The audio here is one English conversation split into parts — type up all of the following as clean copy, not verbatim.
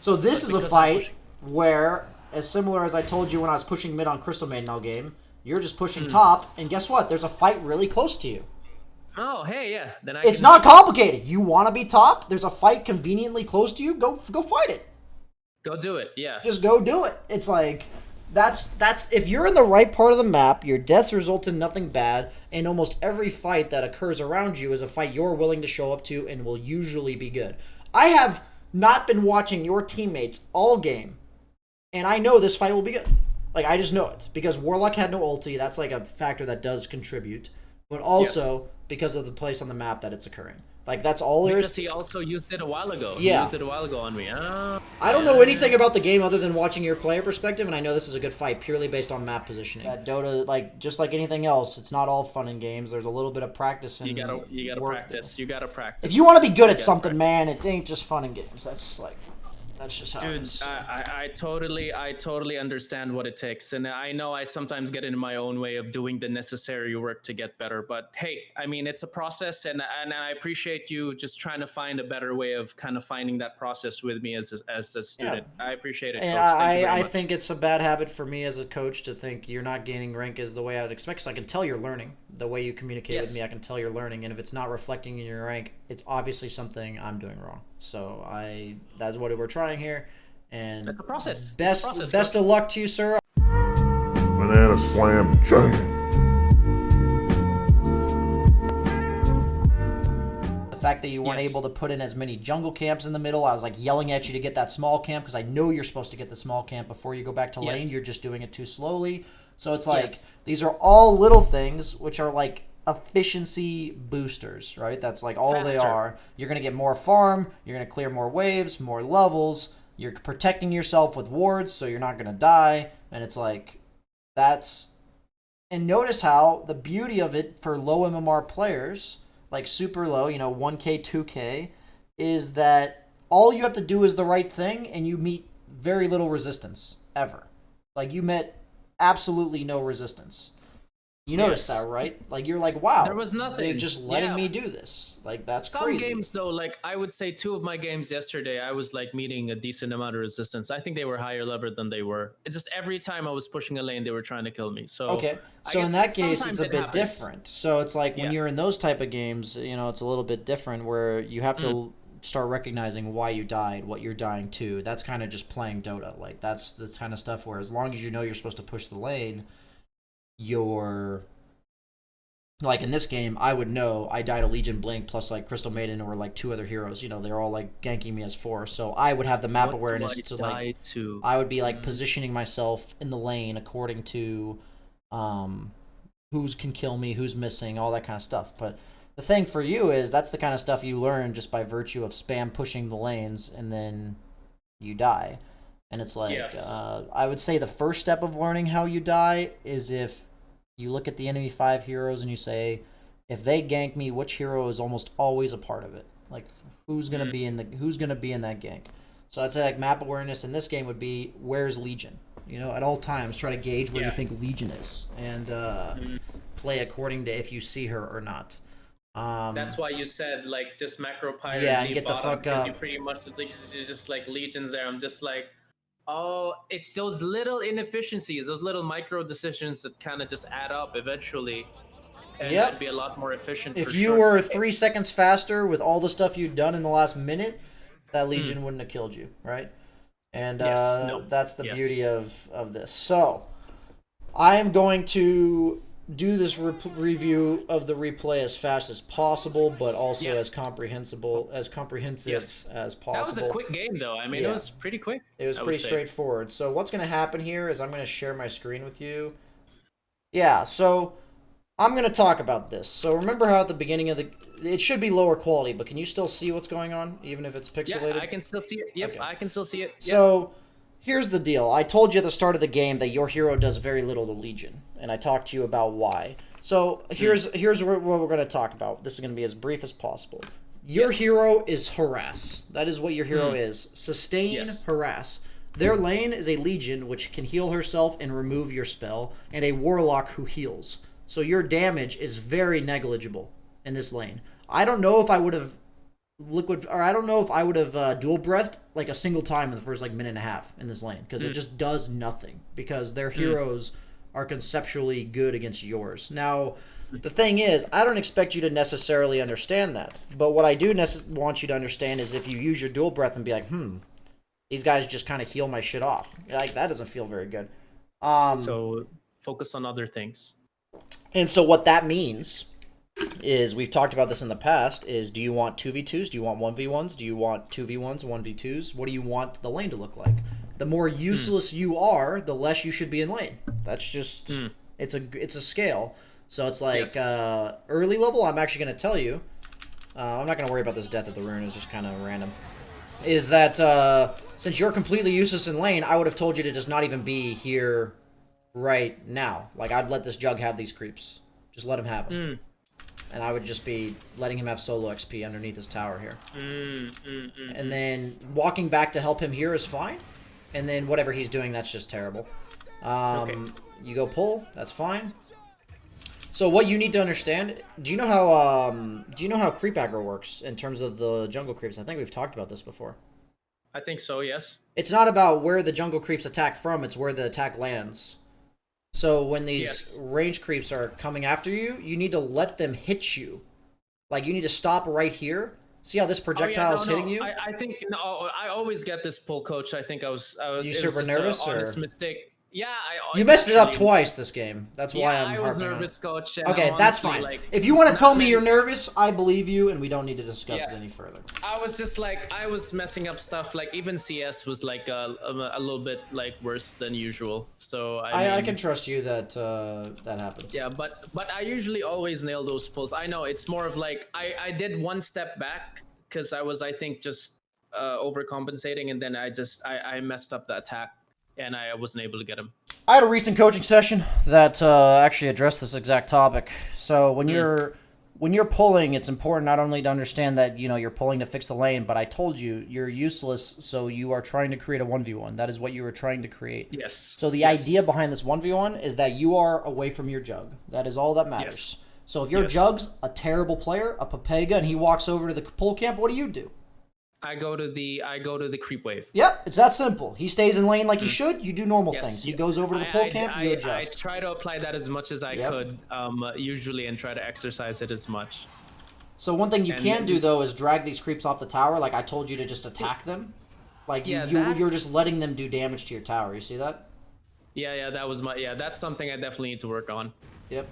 So this But is a because I'm fight pushing. where, as similar as I told you when I was pushing mid on Crystal Maiden all game, you're just pushing top, and guess what? There's a fight really close to you. Oh, hey, yeah. Then I It's can. not complicated. You want to be top. There's a fight conveniently close to you. Go fight it. Go do it. Yeah. Just go do it. It's like that's if you're in the right part of the map, your deaths result in nothing bad, and almost every fight that occurs around you is a fight you're willing to show up to and will usually be good. I have not been watching your teammates all game, and I know this fight will be good. Like, I just know it because Warlock had no ulti. That's like a factor that does contribute, but also because of the place on the map that it's occurring. Like, that's all there is. Because he also used it a while ago. Yeah. He used it a while ago on me. Oh, I don't know anything about the game other than watching your player perspective, and I know this is a good fight purely based on map positioning. That Dota, like just like anything else, it's not all fun and games. There's a little bit of practice and you gotta practice. You gotta practice. If you want to be good at something, man, it ain't just fun and games. That's just how it Dude, is. I totally understand what it takes, and I know I sometimes get in my own way of doing the necessary work to get better. But hey, I mean, it's a process, and I appreciate you just trying to find a better way of kind of finding that process with me as a student. I appreciate it, And Coach. Thank you very I much. think it's a bad habit for me as a coach to think you're not gaining rank is the way I'd expect. Because I can tell you're learning. The way you communicate with Yes. me, I can tell you're learning. And if it's not reflecting in your rank, it's obviously something I'm doing wrong. So that's what we're trying here. And It's a process. Best of luck to you, sir. Banana Slam Jam. The fact that you weren't Yes. able to put in as many jungle camps in the middle, I was like yelling at you to get that small camp because I know you're supposed to get the small camp before you go back to lane. Yes. You're just doing it too slowly. So it's like Yes. these are all little things which are like efficiency boosters, right? That's like all they Faster. are. You're going to get more farm, you're going to clear more waves, more levels, you're protecting yourself with wards so you're not going to die, and it's like that's and notice how the beauty of it for low MMR players, like super low, 1K, 2K, is that all you have to do is the right thing and you meet very little resistance ever. Like you met absolutely no resistance. You noticed Yes. that, right? Like you're like, wow, There was nothing. they're just letting Yeah. me do this. Like that's Some crazy. games though, like I would say 2 of my games yesterday, I was like meeting a decent amount of resistance. I think they were higher level than they were. It's just every time I was pushing a lane, they were trying to kill me. So Okay, I so in guess that case, sometimes it's a it bit happens. different. So it's like when Yeah. you're in those type of games, it's a little bit different where you have to start recognizing why you died, what you're dying to. That's kind of just playing Dota. Like that's the kind of stuff where as long as you know you're supposed to push the lane, you're like in this game, I would know I died a Legion Blink plus like Crystal Maiden or like 2 other heroes. They're all like ganking me as 4. So I would have the map What do awareness I to die like to? I would be like positioning myself in the lane according to who's can kill me, who's missing, all that kind of stuff. But the thing for you is that's the kind of stuff you learn just by virtue of spam pushing the lanes and then you die. And it's like Yes. I would say the first step of learning how you die is if you look at the enemy 5 heroes and you say, if they gank me, which hero is almost always a part of it? Like who's gonna be in that gank? So I'd say like map awareness in this game would be where's Legion? At all times try to gauge where you think Legion is and play according to if you see her or not. That's why you said like just macro pirate. Yeah, and leave get the bottom, fuck because You up. pretty much you're just like legions there. I'm just like, oh, it's those little inefficiencies, those little micro decisions that kind of just add up eventually, and Yep. I'd be a lot more efficient. If for you sure. were 3 seconds faster with all the stuff you'd done in the last minute, that Legion wouldn't have killed you, right? And Yes, no. that's the Yes. beauty of this. So, I am going to do this review of the replay as fast as possible, but also Yes. as comprehensive Yes. as That possible. was a quick game, though. I mean, Yeah. it was pretty quick. It was I would pretty say. straightforward. So what's going to happen here is I'm going to share my screen with you. Yeah, so I'm going to talk about this. So remember how at the beginning of it should be lower quality, but can you still see what's going on, even if it's pixelated? Yeah, I can still see it. Yep, Okay. I can still see it. Yep. So here's the deal. I told you at the start of the game that your hero does very little to Legion, and I talked to you about why. So here's what we're going to talk about. This is going to be as brief as possible. Your Yes. hero is harass. That is what your hero is. Sustain, Yes. harass. Their lane is a Legion, which can heal herself and remove your spell, and a Warlock who heals. So your damage is very negligible in this lane. I don't know if I would have liquid, or I don't know if I would have dual breathed like a single time in the first like minute and a half in this lane because it just does nothing because their heroes are conceptually good against yours. Now, the thing is, I don't expect you to necessarily understand that, but what I do want you to understand is if you use your dual breath and be like, these guys just kind of heal my shit off. Like, that doesn't feel very good. So focus on other things. And so what that means is, we've talked about this in the past, is do you want 2v2s? Do you want 1v1s? Do you want 2v1s, 1v2s? What do you want the lane to look like? The more useless you are, the less you should be in lane. That's just, it's a scale. So it's like, early level, I'm actually going to tell you, I'm not going to worry about this death of the rune, it's just kind of random, is that since you're completely useless in lane, I would have told you to just not even be here right now. Like, I'd let this Jug have these creeps. Just let him have them. And I would just be letting him have solo XP underneath his tower here. And then walking back to help him here is fine. And then whatever he's doing, that's just terrible. You go pull, that's fine. So what you need to understand, do you know how creep aggro works in terms of the jungle creeps? I think we've talked about this before. I think so, yes. It's not about where the jungle creeps attack from, it's where the attack lands. So when these range creeps are coming after you, you need to let them hit you. Like, you need to stop right here. See how this projectile is hitting you? I think, I always get this pull, coach. I think I was you super nervous, or honest mistake. Yeah, you messed it up twice this game. That's why I was nervous, coach. Okay, that's fine. Like, if you want to tell me you're nervous, I believe you, and we don't need to discuss it any further. I was just like, I was messing up stuff. Like, even CS was like a little bit like worse than usual. So I can trust you that that happened. Yeah, but I usually always nail those pulls. I know it's more of like I did one step back because I think just overcompensating, and then I messed up the attack. And I wasn't able to get him. I had a recent coaching session that actually addressed this exact topic. So when you're pulling, it's important not only to understand that you're pulling to fix the lane, but I told you you're useless, so you are trying to create a 1v1. That is what you were trying to create. Yes. So the idea behind this 1v1 is that you are away from your Jug. That is all that matters. Yes. So if your Jug's a terrible player, a Papega, and he walks over to the pull camp, what do? I go to the creep wave. Yep, it's that simple. He stays in lane like he should. You do normal things. He goes over to the pull camp. You adjust. I try to apply that as much as I could, usually, and try to exercise it as much. So one thing you can do though is drag these creeps off the tower. Like I told you to just attack them. Like you're just letting them do damage to your tower. You see that? Yeah, that was that's something I definitely need to work on. Yep.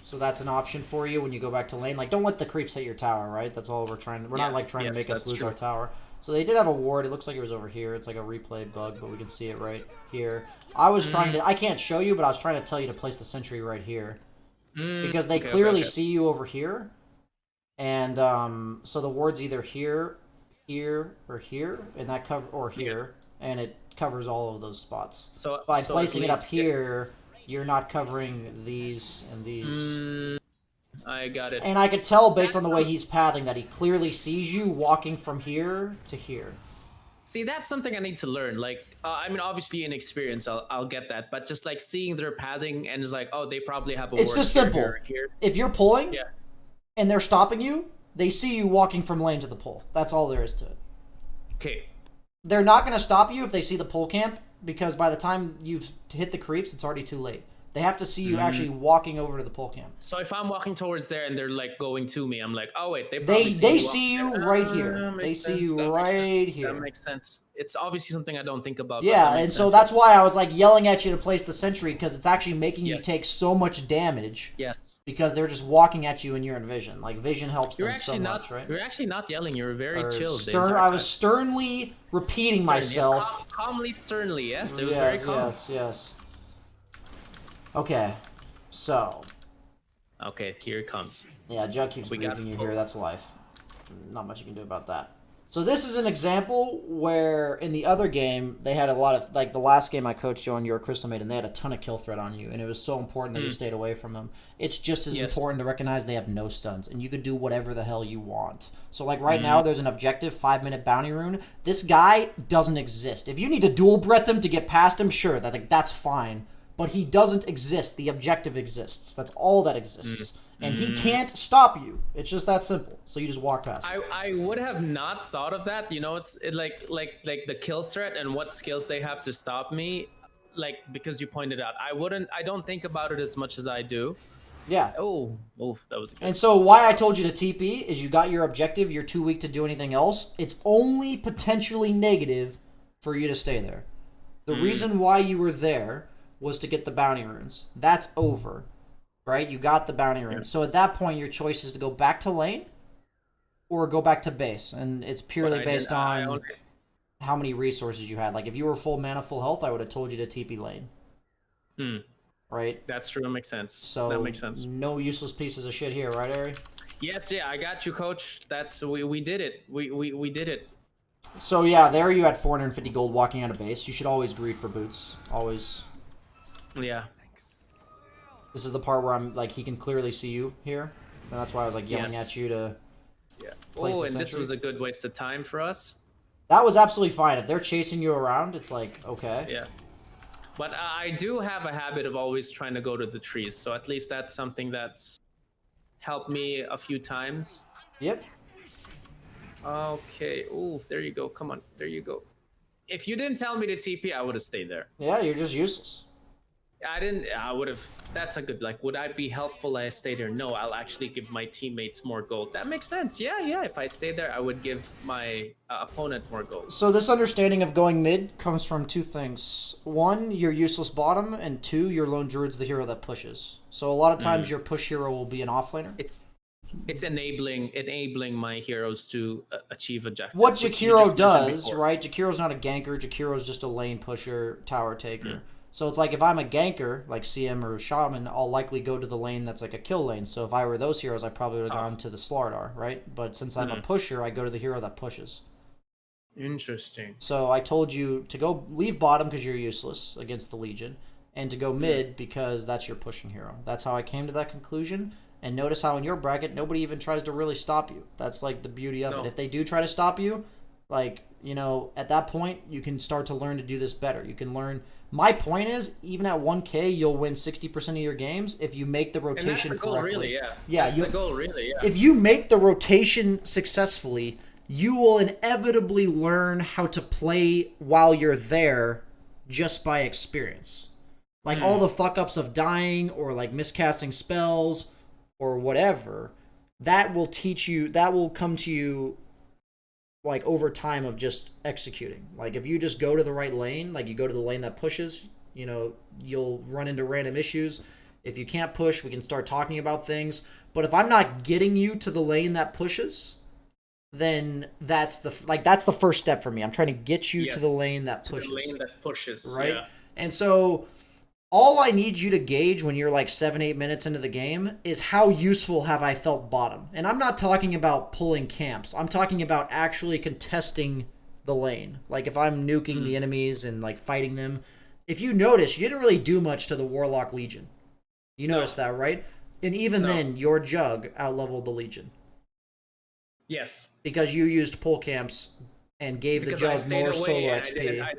So that's an option for you when you go back to lane. Like, don't let the creeps hit your tower, right? That's all we're trying. We're not like trying to make us lose our tower. So they did have a ward. It looks like it was over here. It's like a replay bug, but we can see it right here. I was trying to. I can't show you, but I was trying to tell you to place the sentry right here because they clearly see you over here, and so the ward's either here, here, or here, and that cover or here, and it covers all of those spots. So by placing it up here. You're not covering these and these. I got it. And I could tell based on the way he's pathing that he clearly sees you walking from here to here. See, that's something I need to learn. Like, I mean, obviously in experience, I'll get that. But just like seeing their pathing and it's like, oh, they probably have a ward. It's just simple. Here. If you're pulling and they're stopping you, they see you walking from lane to the pull. That's all there is to it. Okay. They're not going to stop you if they see the pull camp. Because by the time you've hit the creeps, it's already too late. They have to see you actually walking over to the pull camp. So if I'm walking towards there and they're like going to me, I'm like, oh wait, they see you right here. They see you right here. That makes sense. It's obviously something I don't think about. Yeah, and so that's why I was like yelling at you to place the sentry because it's actually making you take so much damage. Yes. Because they're just walking at you and you're in vision. Like vision helps them so much, right? You're actually not yelling. You're very chill. I was sternly repeating myself. Calmly, sternly. Yes, it was very calm. Yes. Okay, so. Okay, here it comes. Yeah, Jug keeps briefing you here. That's life. Not much you can do about that. So this is an example where in the other game, they had a lot of, like the last game I coached you on, your Crystal Maiden, they had a ton of kill threat on you, and it was so important that you stayed away from them. It's just as important to recognize they have no stuns, and you could do whatever the hell you want. So like right now, there's an objective 5-minute bounty rune. This guy doesn't exist. If you need to dual breath him to get past him, sure, that's fine. But he doesn't exist. The objective exists. That's all that exists. And he can't stop you. It's just that simple. So you just walk past. I would have not thought of that. You know, it's like the kill threat and what skills they have to stop me. Like, because you pointed out, I don't think about it as much as I do. Yeah. Oh, that was good. And so why I told you to TP is you got your objective, you're too weak to do anything else. It's only potentially negative for you to stay there. The reason why you were there was to get the bounty runes. That's over. Right? You got the bounty runes. So at that point, your choice is to go back to lane or go back to base. And it's purely based on how many resources you had. Like, if you were full mana, full health, I would have told you to TP lane. Right? That's true. That makes sense. So that makes sense. No useless pieces of shit here, right, Eri? Yes, yeah, I got you, coach. We did it. We did it. So yeah, there you had 450 gold walking out of base. You should always greed for boots. Always. Yeah. This is the part where I'm like, he can clearly see you here. And that's why I was like yelling at you to place the and sentry. this was a good waste of time for us. That was absolutely fine. If they're chasing you around, it's like, okay. Yeah. But I do have a habit of always trying to go to the trees. So at least that's something that's helped me a few times. Yep. Okay. Ooh, there you go. Come on. There you go. If you didn't tell me to TP, I would have stayed there. Yeah, you're just useless. I would have. That's a good, like, would I be helpful if I stay there? No, I'll actually give my teammates more gold. That makes sense. Yeah. If I stayed there, I would give my opponent more gold. So this understanding of going mid comes from two things. One, you're useless bottom, and two, your lone druid's the hero that pushes. So a lot of times your push hero will be an offlaner. It's enabling my heroes to achieve objectives. What Jakiro does, right? Jakiro's not a ganker. Jakiro's just a lane pusher, tower taker. So it's like if I'm a ganker, like CM or Shaman, I'll likely go to the lane that's like a kill lane. So if I were those heroes, I probably would have gone to the Slardar, right? But since I'm a pusher, I go to the hero that pushes. Interesting. So I told you to go leave bottom because you're useless against the Legion, and to go mid because that's your pushing hero. That's how I came to that conclusion. And notice how in your bracket, nobody even tries to really stop you. That's like the beauty of it. If they do try to stop you, like, you know, at that point, you can start to learn to do this better. You can learn. My point is, even at 1K, you'll win 60% of your games if you make the rotation and that's the goal, correctly. really, yeah. Yeah, that's the goal, really, yeah. If you make the rotation successfully, you will inevitably learn how to play while you're there just by experience. Like all the fuck-ups of dying or like miscasting spells or whatever, that will teach you, that will come to you like over time of just executing. Like if you just go to the right lane, like you go to the lane that pushes, you know, you'll run into random issues. If you can't push, we can start talking about things. But if I'm not getting you to the lane that pushes, then that's the first step for me. I'm trying to get you to the lane that pushes. To the lane that pushes, right? Yeah. And so all I need you to gauge when you're like 7-8 minutes into the game is how useful have I felt bottom. And I'm not talking about pulling camps. I'm talking about actually contesting the lane. Like if I'm nuking the enemies and like fighting them. If you notice, you didn't really do much to the Warlock Legion. You noticed that, right? And even then, your Jug outleveled the Legion. Yes. Because you used pull camps and gave the Jug more solo XP. I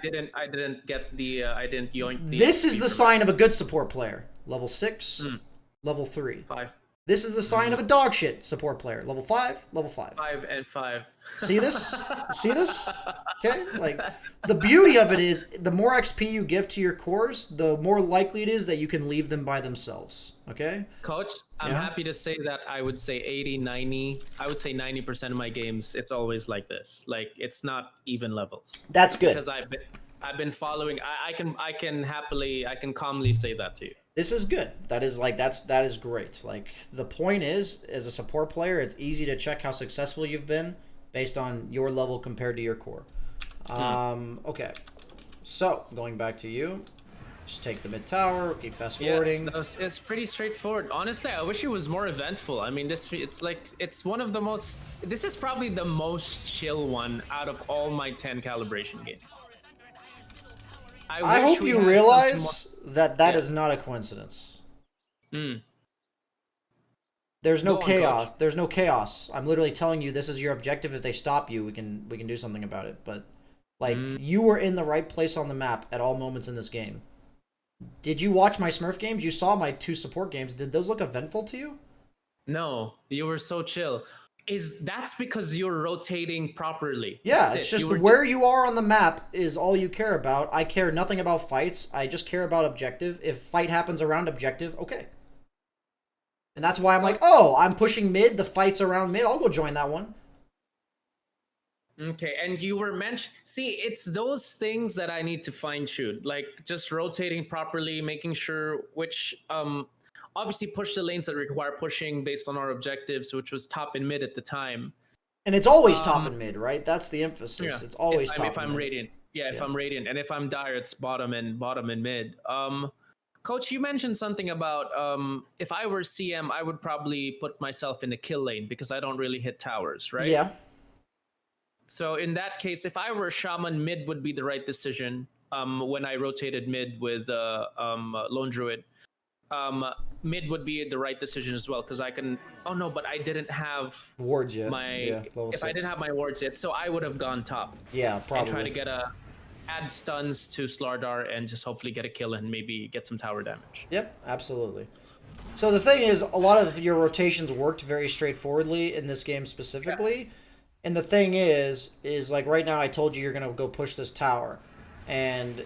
didn't get the I didn't yoink the This is the sign of a good support player. Level 6, level 3. 5. This is the sign of a dog shit support player. Level 5, level 5. 5 and 5. See this? See this? Okay? Like, the beauty of it is, the more XP you give to your cores, the more likely it is that you can leave them by themselves. Okay? Coach, I'm happy to say that I would say 80, 90, I would say 90% of my games, it's always like this. Like, it's not even levels. That's good. Because I've been following, I can calmly say that to you. This is good. That is great. Like, the point is, as a support player, it's easy to check how successful you've been based on your level compared to your core. Okay. So, going back to you. Just take the mid tower, keep fast forwarding. Yeah, it's pretty straightforward. Honestly, I wish it was more eventful. I mean, this is probably the most chill one out of all my 10 calibration games. I hope you realize that is not a coincidence. There's no chaos. There's no chaos. I'm literally telling you this is your objective. If they stop you, we can do something about it. But like you were in the right place on the map at all moments in this game. Did you watch my Smurf games? You saw my 2 support games. Did those look eventful to you? No, you were so chill. That's because you're rotating properly. Yeah, That's it's it. You just were where you are on the map is all you care about. I care nothing about fights. I just care about objective. If fight happens around objective, okay. And that's why I'm like, oh, I'm pushing mid. The fight's around mid. I'll go join that one. Okay, and you were mentioned. See, it's those things that I need to fine tune, like just rotating properly, making sure which obviously push the lanes that require pushing based on our objectives, which was top and mid at the time. And it's always top and mid, right? That's the emphasis. Yeah, It's always if top and I'm mid. radiant, if Yeah. I'm radiant, and if I'm dire, it's bottom and mid. Coach, you mentioned something about if I were CM, I would probably put myself in the kill lane because I don't really hit towers, right? Yeah. So in that case, if I were a shaman, mid would be the right decision. When I rotated mid with lone druid, mid would be the right decision as well because I can. Oh no, but I didn't have Wards yet. my. Yeah, level If I 6. didn't have my wards yet, so I would have gone top. Yeah, probably. And try to get add stuns to Slardar and just hopefully get a kill and maybe get some tower damage. Yep, absolutely. So the thing is, a lot of your rotations worked very straightforwardly in this game specifically. Yeah. And the thing is like right now I told you you're going to go push this tower. And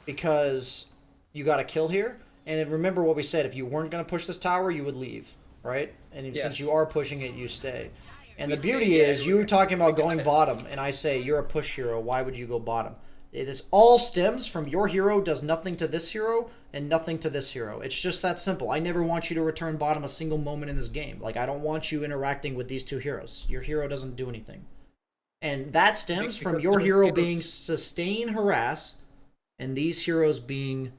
because you got a kill here, and remember what we said, if you weren't going to push this tower, you would leave, right? And since you are pushing it, you stay. And the beauty is, you were talking about going bottom, and I say, you're a push hero, why would you go bottom? This all stems from your hero does nothing to this hero and nothing to this hero. It's just that simple. I never want you to return bottom a single moment in this game. Like, I don't want you interacting with these two heroes. Your hero doesn't do anything. And that stems from your hero being sustain, harass, and these heroes being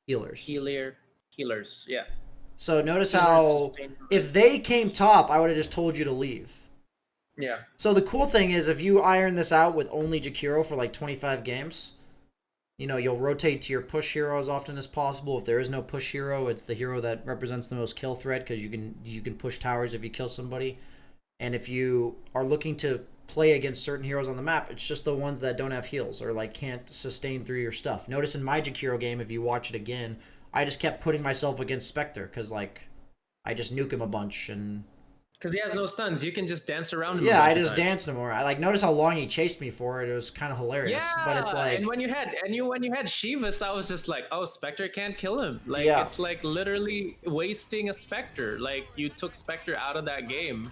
healers. Healers, yeah. So notice how if they came top, I would have just told you to leave. Yeah. So the cool thing is if you iron this out with only Jakiro for like 25 games, you know, you'll rotate to your push hero as often as possible. If there is no push hero, it's the hero that represents the most kill threat because you can push towers if you kill somebody. And if you are looking to play against certain heroes on the map, it's just the ones that don't have heals or like can't sustain through your stuff. Notice in my Jakiro game, if you watch it again, I just kept putting myself against Spectre because like I just nuke him a bunch and because he has no stuns, you can just dance around him. Yeah, I just danced him more. I like notice how long he chased me for it. It was kind of hilarious. Yeah, but it's like and when you had Shivas, I was just like, oh, Spectre can't kill him. Like it's like literally wasting a Spectre. Like you took Spectre out of that game.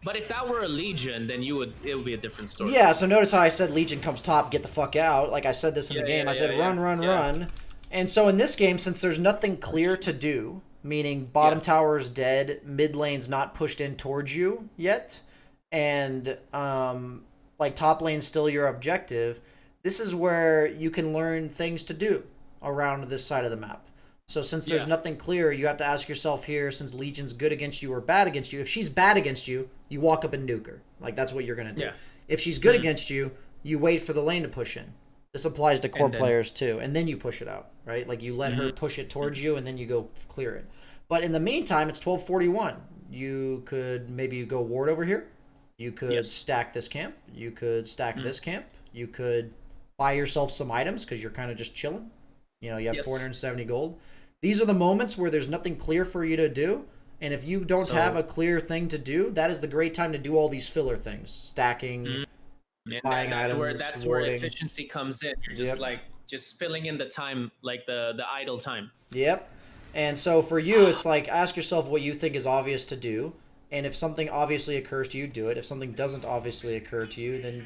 But if that were a Legion, then it would be a different story. Yeah, so notice how I said Legion comes top, get the fuck out. Like I said this in the game. I said run. And so in this game, since there's nothing clear to do, meaning bottom tower is dead, mid lane's not pushed in towards you yet, and like top lane's still your objective, this is where you can learn things to do around this side of the map. So since there's nothing clear, you have to ask yourself here, since Legion's good against you or bad against you, if she's bad against you, you walk up and nuke her. Like, that's what you're going to do. Yeah. If she's good against you, you wait for the lane to push in. This applies to core players too. And then you push it out, right? Like, you let her push it towards you, and then you go clear it. But in the meantime, it's 1241. You could maybe go ward over here. You could stack this camp. You could stack this camp. You could buy yourself some items because you're kind of just chilling. You know, you have 470 gold. These are the moments where there's nothing clear for you to do. And if you don't have a clear thing to do, that is the great time to do all these filler things. Stacking, buying items, that's where efficiency comes in. You're just filling in the time, like the idle time. Yep. And so for you, it's like, ask yourself what you think is obvious to do. And if something obviously occurs to you, do it. If something doesn't obviously occur to you, then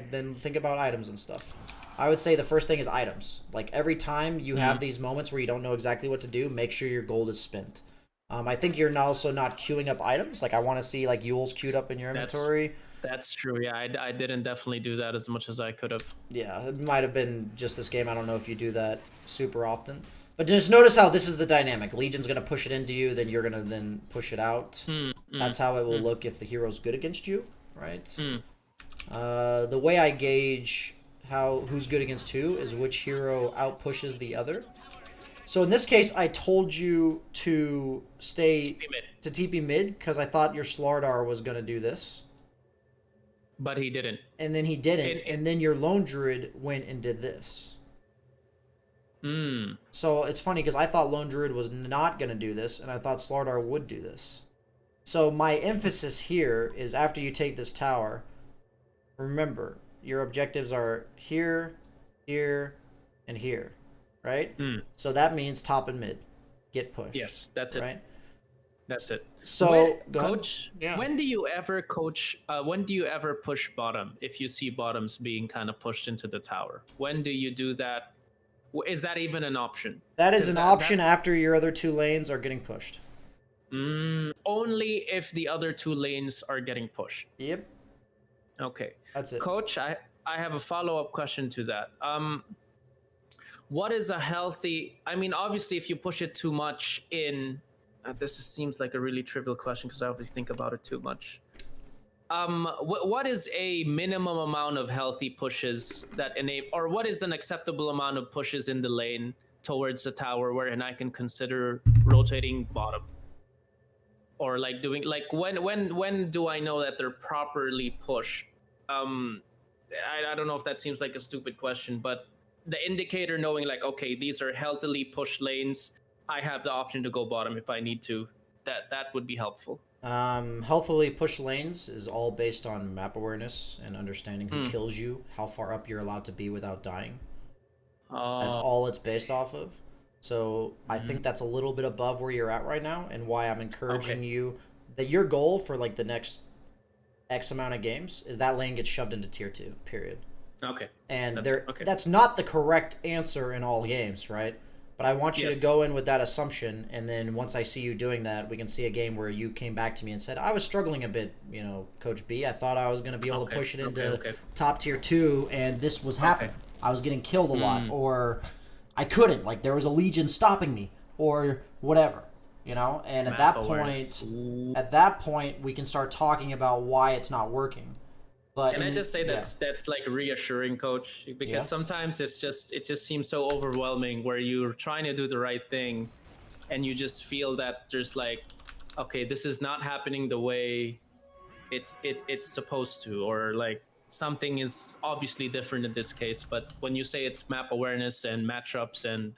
then think about items and stuff. I would say the first thing is items. Like, every time you have these moments where you don't know exactly what to do, make sure your gold is spent. I think you're also not queuing up items. Like, I want to see, like, Yules queued up in your inventory. That's true. Yeah, I didn't definitely do that as much as I could have. Yeah, it might have been just this game. I don't know if you do that super often. But just notice how this is the dynamic. Legion's going to push it into you, then you're going to then push it out. That's how it will look if the hero's good against you, right? The way I gauge who's good against who is which hero outpushes the other. So in this case, I told you to stay to TP mid because I thought your Slardar was going to do this. But he didn't. And then he didn't. And then your lone druid went and did this. Hmm. So it's funny because I thought Lone Druid was not going to do this, and I thought Slardar would do this. So my emphasis here is after you take this tower, remember, your objectives are here, here, and here, right? Hmm. So that means top and mid get pushed. Yes, that's it. Right? That's it. So, go ahead. coach, Yeah. when do you ever coach? When do you ever push bottom? If you see bottoms being kind of pushed into the tower, when do you do that? Is that even an option? That is 'Cause an that- option that's- after your other two lanes are getting pushed. Only if the other two lanes are getting pushed. Yep, Okay. that's it. Coach, I have a follow-up question to that. What is a healthy? I mean, obviously, if you push it too much in, seems like a really trivial question because I always think about it too much. What is a minimum amount of healthy pushes that enable, or what is an acceptable amount of pushes in the lane towards the tower wherein I can consider rotating bottom? Or like doing like when do I know that they're properly pushed? I don't know if that seems like a stupid question, but the indicator knowing like, okay, these are healthily pushed lanes, I have the option to go bottom if I need to. That would be helpful. Healthily pushed lanes is all based on map awareness and understanding who Hmm. kills you, how far up you're allowed to be without dying. That's Uh, all it's based off of. So I think that's a little bit above where you're at right now, and why I'm encouraging Okay. you that your goal for like the next X amount of games is that lane gets shoved into tier 2, period. okay. And Okay. that's not the correct answer in all games, right? But I want you to Yes. go in with that assumption, and then once I see you doing that, we can see a game where you came back to me and said, I was struggling a bit, Coach B. I thought I was going to be able to Okay, push it into okay. top tier 2, and this was happening. I was getting killed a lot, or I couldn't. Like, there was a legion stopping me, or whatever, And at Map that awareness. point, we can start talking about why it's not working. But Can I just say yeah. that's like reassuring, Coach? Because Yeah. sometimes it just seems so overwhelming where you're trying to do the right thing, and you just feel that there's like, okay, this is not happening the way it's supposed to, or like something is obviously different in this case. But when you say it's map awareness and matchups and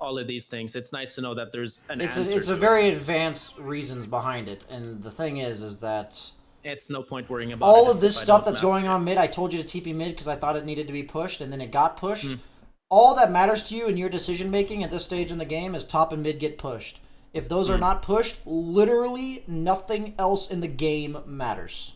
all of these things, it's nice to know that there's an answer. It's a to it. very advanced reasons behind it, and the thing is that It's no point worrying about all it of this if I stuff don't that's master going it. on mid, I told you to TP mid because I thought it needed to be pushed, and then it got pushed. All that matters to you in your decision making at this stage in the game is top and mid get pushed. If those are not pushed, literally nothing else in the game matters.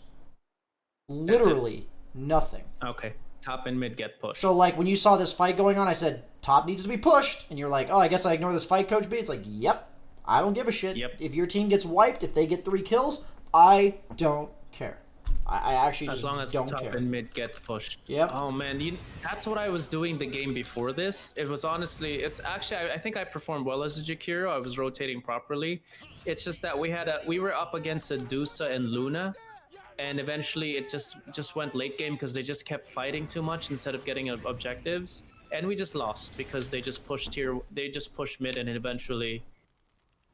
Literally nothing. Okay, top and mid get pushed. So, like, when you saw this fight going on, I said, top needs to be pushed. And you're like, oh, I guess I ignore this fight, Coach B. It's like, yep, I don't give a shit. Yep. If your team gets wiped, if they get 3 kills, I don't care. I actually as just long as don't top care. and mid get pushed. Yep. Oh man, that's what I was doing the game before this. It was honestly, it's actually, I think I performed well as a Jakiro. I was rotating properly. It's just that we were up against a Dusa and Luna, and eventually it just went late game because they just kept fighting too much instead of getting objectives, and we just lost because they just pushed mid, and eventually.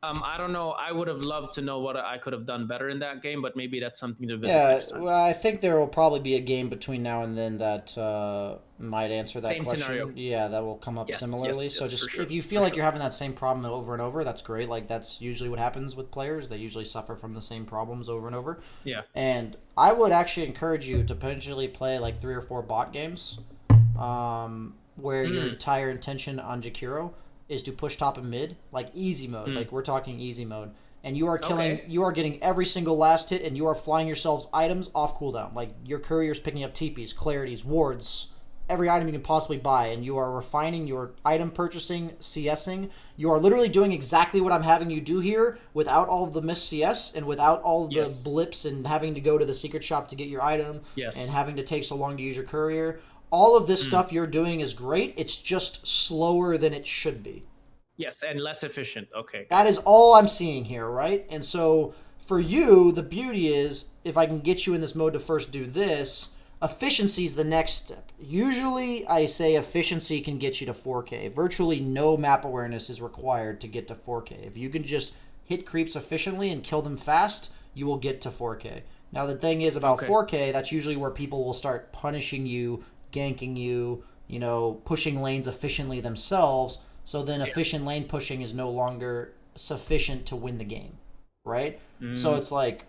I don't know. I would have loved to know what I could have done better in that game, but maybe that's something to visit Yeah, next time. well, I think there will probably be a game between now and then that might answer that Same question. scenario. Yeah, that will come up Yes, similarly. yes, so yes, just for sure, if you feel like you're having that same problem over and over, that's great. Like that's usually what happens with players. They usually suffer from the same problems over and over. Yeah. And I would actually encourage you to potentially play like 3 or 4 bot games, where your entire intention on Jakiro is to push top and mid, like easy mode. Like we're talking easy mode. And you are killing, Okay. you are getting every single last hit, and you are flying yourselves items off cooldown. Like your courier's picking up TPs, clarities, wards, every item you can possibly buy, and you are refining your item purchasing, CSing. You are literally doing exactly what I'm having you do here, without all of the missed CS and without all of the Yes. blips and having to go to the secret shop to get your item, Yes. and having to take so long to use your courier. All of this stuff you're doing is great. It's just slower than it should be. Yes, and less efficient. Okay. That is all I'm seeing here, right? And so for you, the beauty is if I can get you in this mode to first do this, efficiency is the next step. Usually I say efficiency can get you to 4K. Virtually no map awareness is required to get to 4K. If you can just hit creeps efficiently and kill them fast, you will get to 4K. Now the thing is about 4K, that's usually where people will start punishing you, ganking you, pushing lanes efficiently themselves. So then efficient lane pushing is no longer sufficient to win the game, right? So it's like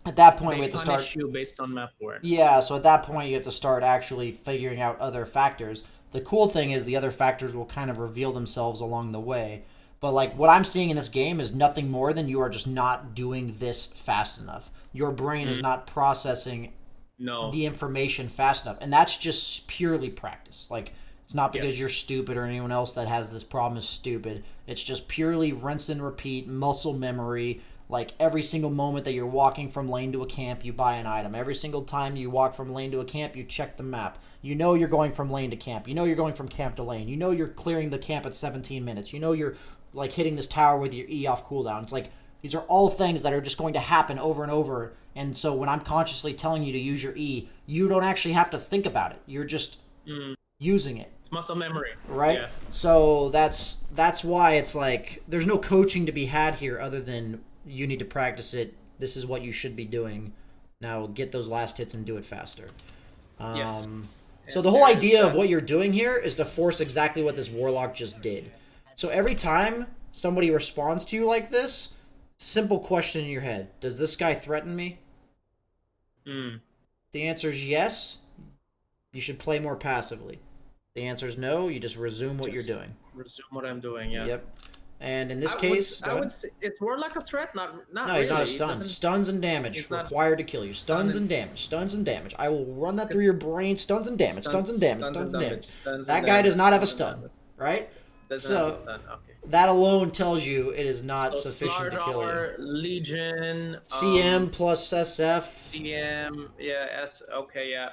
at that point we have to start. You based on map awareness. Yeah, so at that point you have to start actually figuring out other factors. The cool thing is the other factors will kind of reveal themselves along the way. But like what I'm seeing in this game is nothing more than you are just not doing this fast enough. Your brain is not processing the information fast enough, and that's just purely practice. Like it's not because you're stupid or anyone else that has this problem is stupid. It's just purely rinse and repeat, muscle memory. Like every single moment that you're walking from lane to a camp, you buy an item. Every single time you walk from lane to a camp, you check the map. You know you're going from lane to camp. You know you're going from camp to lane. You know you're clearing the camp at 17 minutes. You know you're like hitting this tower with your E off cooldown. It's like these are all things that are just going to happen over and over. And so when I'm consciously telling you to use your E, you don't actually have to think about it. You're just using it. It's muscle memory. Right? Yeah. So that's why it's like there's no coaching to be had here other than you need to practice it. This is what you should be doing. Now get those last hits and do it faster. So the whole idea of what you're doing here is to force exactly what this warlock just did. So every time somebody responds to you like this, simple question in your head. Does this guy threaten me? The answer is yes. You should play more passively. The answer is no. You just resume what you're doing. Resume what I'm doing, yeah. Yep. And in this case... I would say, is Warlock a threat? Not no, really. he's not a stun. Stuns and damage required to kill you. Stuns and damage. Stuns and damage. I will run that through your brain. Stuns and damage. Stuns and damage. Stuns and damage. That guy does not have a stun, right? So that alone tells you it is not sufficient to kill you. Legion, CM plus SF. CM, yeah, S. Okay, yeah.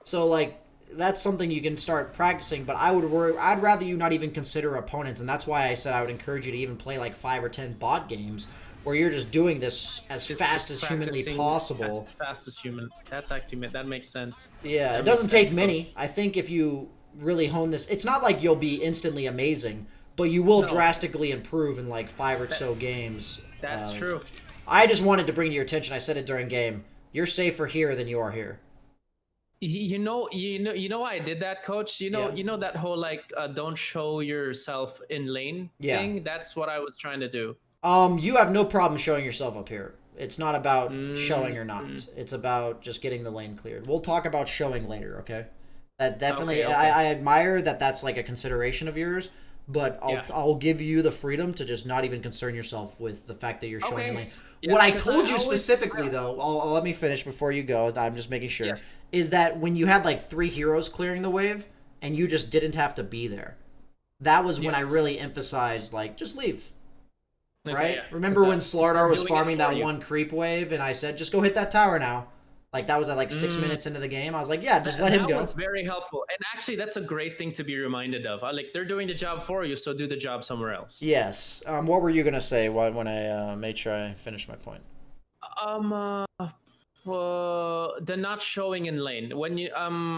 So like that's something you can start practicing, but I'd rather you not even consider opponents, and that's why I said I would encourage you to even play like 5 or 10 bot games where you're just doing this as fast as humanly possible. As fast as human. That makes sense. Yeah, it doesn't take many. I think if you really hone this, it's not like you'll be instantly amazing, but you will drastically improve in like 5 or so games. That's true. I just wanted to bring to your attention, I said it during game, you're safer here than you are here. You know why I did that, coach? You know that whole like don't show yourself in lane thing? That's what I was trying to do. You have no problem showing yourself up here. It's not about showing or not. It's about just getting the lane cleared. We'll talk about showing later, okay? That definitely okay. I admire that that's like a consideration of yours, but I'll give you the freedom to just not even concern yourself with the fact that you're showing lane. Yeah, what I told you specifically, though, I'll let me finish before you go. I'm just making sure. Is that when you had like 3 heroes clearing the wave and you just didn't have to be there, that was when I really emphasized like just leave. Okay, right? Yeah. Remember when Slardar was farming that one creep wave and I said just go hit that tower now. Like, that was at like 6 minutes into the game. I was like, yeah, just let him go. That was very helpful. And actually, that's a great thing to be reminded of. Like, they're doing the job for you, so do the job somewhere else. Yes. What were you going to say when I made sure I finished my point? The not showing in lane. When you,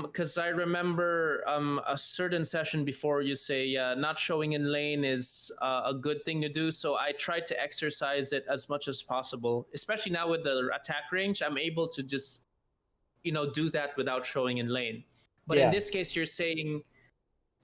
because I remember a certain session before you say, not showing in lane is a good thing to do. So I try to exercise it as much as possible, especially now with the attack range. I'm able to just, do that without showing in lane. But in this case, you're saying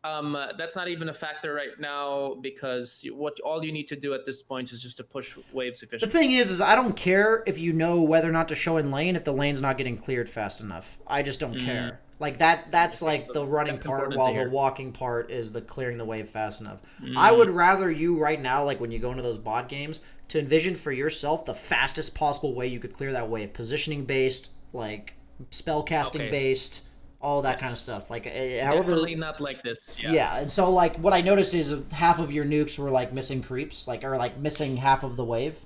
that's not even a factor right now because all you need to do at this point is just to push waves efficiently. The thing is I don't care if you know whether or not to show in lane if the lane's not getting cleared fast enough. I just don't care. Like that's like the running part while the walking part is the clearing the wave fast enough. I would rather you right now, like when you go into those bot games, to envision for yourself the fastest possible way you could clear that wave. Positioning based, like spell casting based. All that kind of stuff. Like, however, definitely not like this. Yeah, and so like what I noticed is half of your nukes were like missing creeps, or like missing half of the wave,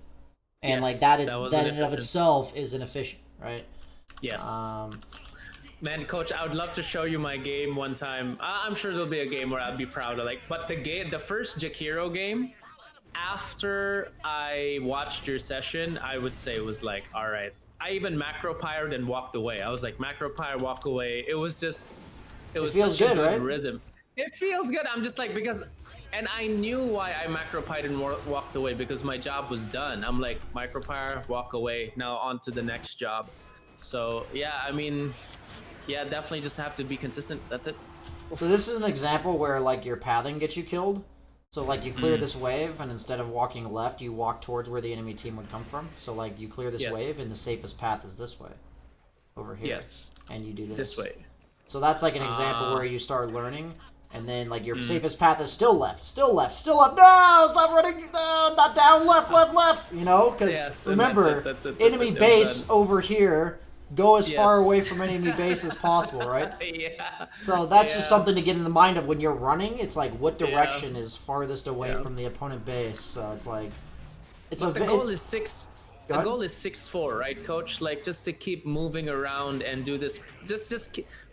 and like that in and of itself is inefficient, right? Yes. Man, coach, I would love to show you my game one time. I'm sure there'll be a game where I'll be proud of. But the first Jakiro game, after I watched your session, I would say it was like, all right. I even macro pyred and walked away. I was like, macro pyre, walk away. It was feels such a good rhythm. It feels good. I'm just like, and I knew why I macro pyred and walked away because my job was done. I'm like, macro pyre, walk away. Now on to the next job. So yeah, I mean, yeah, definitely just have to be consistent. That's it. So this is an example where like your pathing gets you killed. So like you clear this wave, and instead of walking left, you walk towards where the enemy team would come from. So like you clear this wave, and the safest path is this way, over here. Yes. And you do this. This way. So that's like an example where you start learning, and then like your safest path is still left, still left, still left. No, stop running! No, not down, left, left, left. You know, because remember, that's it. enemy base over here. Go as far away from enemy base as possible, right? Yeah. So that's just something to get in the mind of when you're running. It's like what direction is farthest away from the opponent base. So it's like it's the goal is 6. The goal is 6-4, right, Coach? Like just to keep moving around and do this.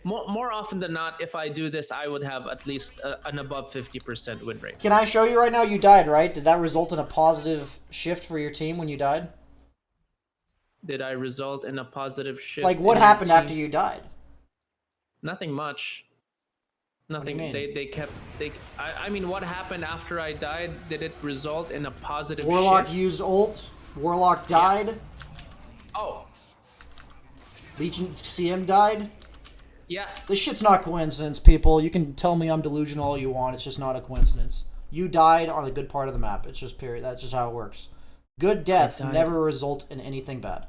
More often than not, if I do this, I would have at least an above 50% win rate. Can I show you right now? You died, right? Did that result in a positive shift for your team when you died? Did I result in a positive shift? Like what happened after you died? Nothing much. Nothing. What do you They. I mean, what happened after I died? Did it result in a positive Warlock shift? used ult. Warlock died. Oh. Legion CM died. Yeah. This shit's not coincidence, people. You can tell me I'm delusional all you want. It's just not a coincidence. You died on a good part of the map. It's just period. That's just how it works. Good deaths never result in anything bad.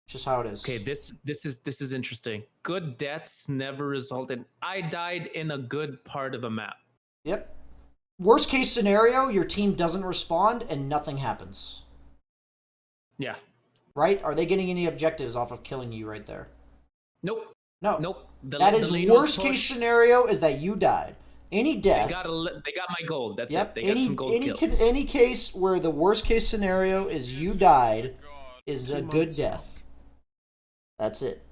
It's just how it is. Okay, this is interesting. Good deaths never result in. I died in a good part of a map. Yep. Worst case scenario, your team doesn't respond and nothing happens. Yeah. Right? Are they getting any objectives off of killing you right there? Nope. No. Nope. That is worst case scenario is that you died. Any death. They got my gold. That's it. They got some gold kills. Any case where the worst case scenario is you died is a good death. That's it.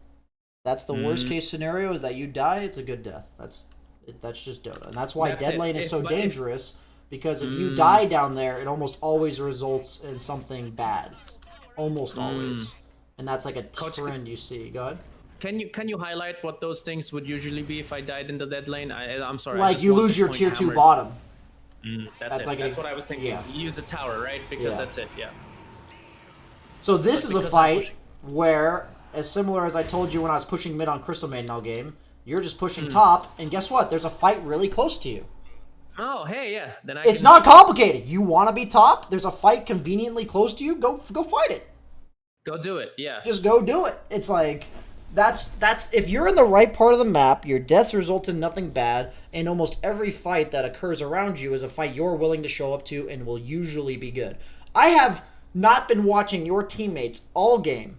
That's the worst case scenario is that you die. It's a good death. That's just Dota, and that's why dead lane is so dangerous. Because if you die down there, it almost always results in something bad. Almost always. And that's like a trend you see. Go ahead. Can you highlight what those things would usually be if I died in the dead lane? I'm sorry. Like you lose your tier 2 bottom. That's what I was thinking. Yeah. You use a tower, right? Because that's it. Yeah. So this is a fight where, as similar as I told you when I was pushing mid on Crystal Maiden all game, you're just pushing top, and guess what? There's a fight really close to you. Oh, hey, yeah. Then it's not complicated. You want to be top? There's a fight conveniently close to you. Go fight it. Go do it. Yeah. Just go do it. It's like that's if you're in the right part of the map, your deaths result in nothing bad, and almost every fight that occurs around you is a fight you're willing to show up to and will usually be good. I have not been watching your teammates all game,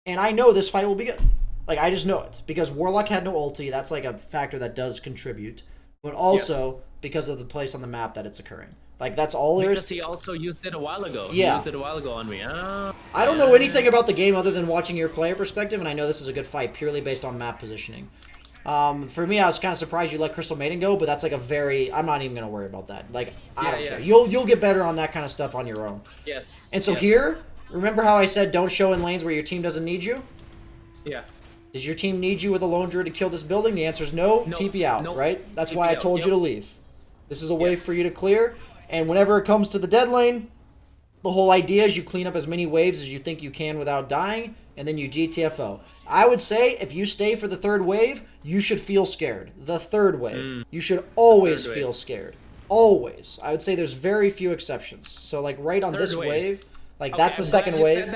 and I know this fight will be good. Like, I just know it. Because Warlock had no ulti, that's like a factor that does contribute. But also because of the place on the map that it's occurring. Like, that's all there is. Because he also used it a while ago. Yeah. He used it a while ago on me. I don't know anything about the game other than watching your player perspective, and I know this is a good fight purely based on map positioning. For me, I was kind of surprised you let Crystal Maiden go, but that's like a very... I'm not even going to worry about that. Like, I don't care. You'll get better on that kind of stuff on your own. Yes. And so here, remember how I said don't show in lanes where your team doesn't need you? Yeah. Does your team need you with a lone druid to kill this building? The answer is no. TP out, right? That's why I told you to leave. This is a way for you to clear, and whenever it comes to the dead lane, the whole idea is you clean up as many waves as you think you can without dying, and then you GTFO. I would say if you stay for the third wave, you should feel scared. The third wave. You should always feel scared. Always. I would say there's very few exceptions. So like right on this wave, like that's the second wave.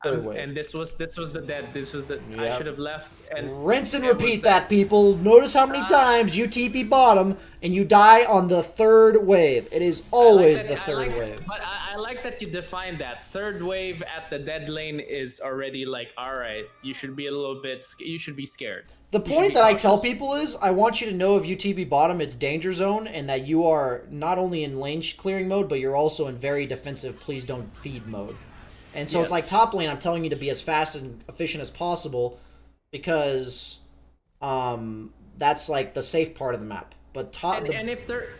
Third wave. And this was the dead. This was the I should have left. And rinse and repeat that, people. Notice how many times you TP bottom and you die on the third wave. It is always the third wave. But I like that you defined that. Third wave at the dead lane is already like, all right, you should be a little bit. You should be scared. The point that I tell people is, I want you to know if you TP bottom, it's danger zone, and that you are not only in lane clearing mode, but you're also in very defensive, please don't feed mode. And so it's like top lane, I'm telling you to be as fast and efficient as possible because that's like the safe part of the map. But top... And if they're...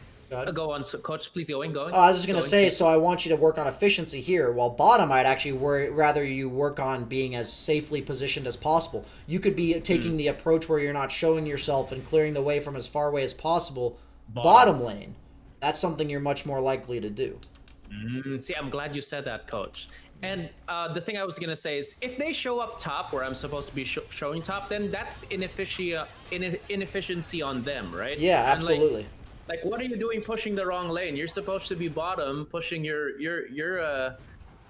Go on, so Coach, please go on. I was just going to say, so I want you to work on efficiency here, while bottom I'd actually rather you work on being as safely positioned as possible. You could be taking the approach where you're not showing yourself and clearing the way from as far away as possible. Bottom lane, that's something you're much more likely to do. See, I'm glad you said that, Coach. And the thing I was gonna say is, if they show up top where I'm supposed to be showing top, then that's inefficiency on them, right? Yeah, And absolutely. like, what are you doing pushing the wrong lane? You're supposed to be bottom, pushing your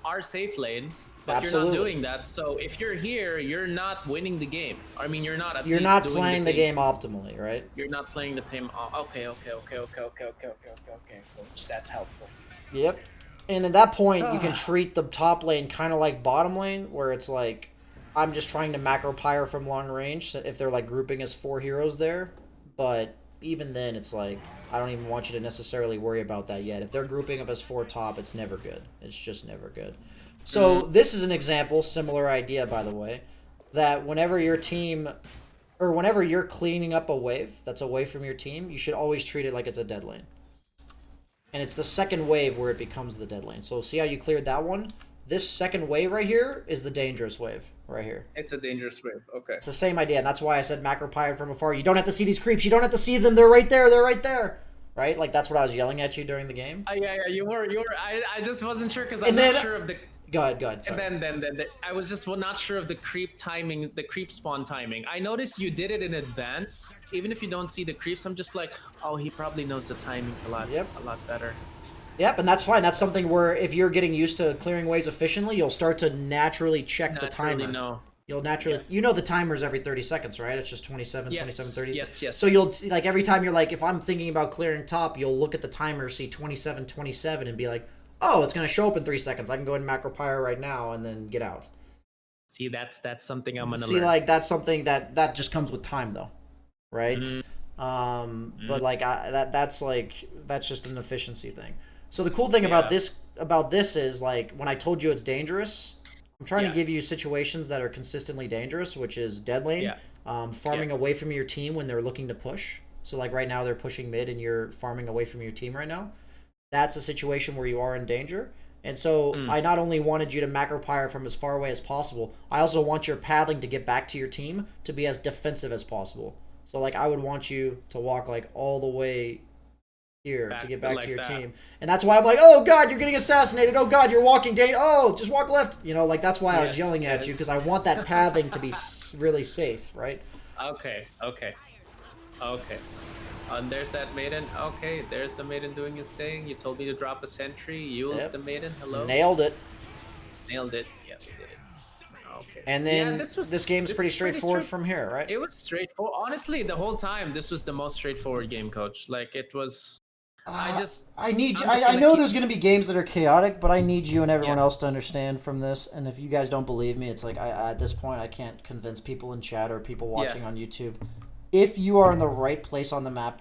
our safe lane, but you're not Absolutely. doing that. So if you're here, you're not winning the game. I mean, you're not at You're least not doing playing the things. game optimally, right? You're not playing the team. Okay, Coach. That's helpful. Yep. And at that point, you can treat the top lane kind of like bottom lane, where it's like, I'm just trying to macro pyre from long range if they're like grouping as 4 heroes there. But even then, it's like, I don't even want you to necessarily worry about that yet. If they're grouping up as 4 top, it's never good. It's just never good. So this is an example, similar idea, by the way, that whenever your team, or whenever you're cleaning up a wave that's away from your team, you should always treat it like it's a dead lane. And it's the second wave where it becomes the dead lane. So see how you cleared that one? This second wave right here is the dangerous wave right here. It's a dangerous wave. Okay. It's the same idea, and that's why I said macro pyre from afar. You don't have to see these creeps. You don't have to see them. They're right there. They're right there. Right? Like, that's what I was yelling at you during the game. Yeah, you were. I just wasn't sure because I'm not sure of the. Go ahead. Sorry. And then I was just not sure of the creep timing, the creep spawn timing. I noticed you did it in advance. Even if you don't see the creeps, I'm just like, oh, he probably knows the timings a lot better. Yep, and that's fine. That's something where if you're getting used to clearing waves efficiently, you'll start to naturally check the timer. No. You'll naturally, you know the timer's every 30 seconds, right? It's just 27, Yes. 27, 30. Yes. So you'll, like, every time you're like, if I'm thinking about clearing top, you'll look at the timer, see 27, 27, and be like, oh, it's going to show up in 3 seconds. I can go ahead and macro pyre right now and then get out. See, that's something I'm gonna See, learn. like, that's something that just comes with time, though, right? But like, that's just an efficiency thing. So the cool thing about this is, like, when I told you it's dangerous, I'm trying to give you situations that are consistently dangerous, which is dead lane, farming away from your team when they're looking to push. So like right now they're pushing mid and you're farming away from your team right now. That's a situation where you are in danger. And so I not only wanted you to macro pyre from as far away as possible, I also want your pathing to get back to your team to be as defensive as possible. So like I would want you to walk like all the way here to get back to your team. And that's why I'm like, oh god, you're getting assassinated. Oh god, you're walking oh, just walk left. You know, like that's why I was yelling at you, because I want that pathing to be really safe, right? Okay. And there's that maiden. Okay, there's the maiden doing his thing. You told me to drop a sentry. Yule's the maiden. Hello. Nailed it. Yeah, we did it. Okay. And then this game's pretty straightforward from here, right? It was straightforward. Honestly, the whole time, this was the most straightforward game, Coach. Like, it was... I know there's going to be games that are chaotic, but I need you and everyone else to understand from this. And if you guys don't believe me, it's like, at this point, I can't convince people in chat or people watching on YouTube. If you are in the right place on the map,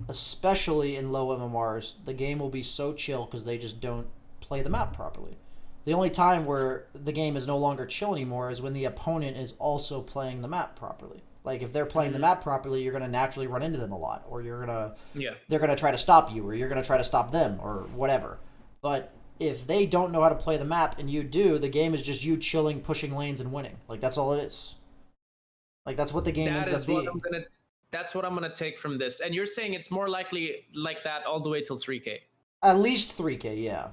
especially in low MMRs, the game will be so chill because they just don't play the map properly. The only time where the game is no longer chill anymore is when the opponent is also playing the map properly. Like, if they're playing the map properly, you're going to naturally run into them a lot, or they're going to try to stop you, or you're going to try to stop them, or whatever. But if they don't know how to play the map and you do, the game is just you chilling, pushing lanes, and winning. Like, that's all it is. Like, that's what the game ends up being. That's what I'm gonna take from this. And you're saying it's more likely like that all the way till 3K. At least 3K, yeah.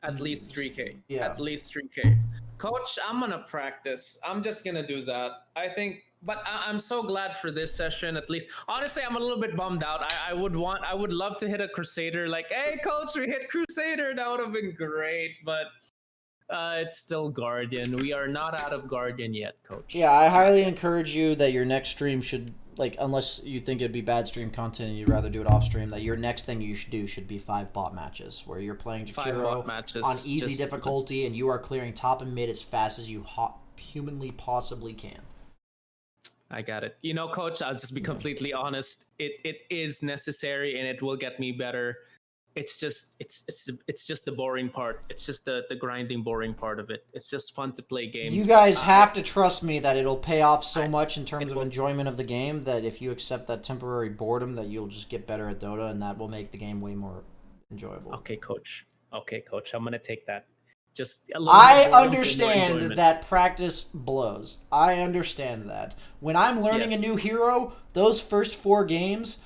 At least 3K. Yeah. At least 3K. Coach, I'm gonna practice. I'm just gonna do that. I think, but I'm so glad for this session. At least, honestly, I'm a little bit bummed out. I would love to hit a Crusader. Like, hey, Coach, we hit Crusader. That would have been great. But it's still Guardian. We are not out of Guardian yet, Coach. Yeah, I highly encourage you that your next stream should, like, unless you think it'd be bad stream content and you'd rather do it off stream, that your next thing you should do should be 5 bot matches where you're playing Jakiro on easy difficulty and you are clearing top and mid as fast as you humanly possibly can. I got it. You know, Coach, I'll just be completely honest. It is necessary and it will get me better. It's just the boring part. It's just the grinding, boring part of it. It's just fun to play games. You guys have to trust me that it'll pay off so much in terms of enjoyment of the game that if you accept that temporary boredom, that you'll just get better at Dota, and that will make the game way more enjoyable. Okay, Coach. I'm gonna take that. Just I understand that practice blows. I understand that. When I'm learning a new hero, those first 4 games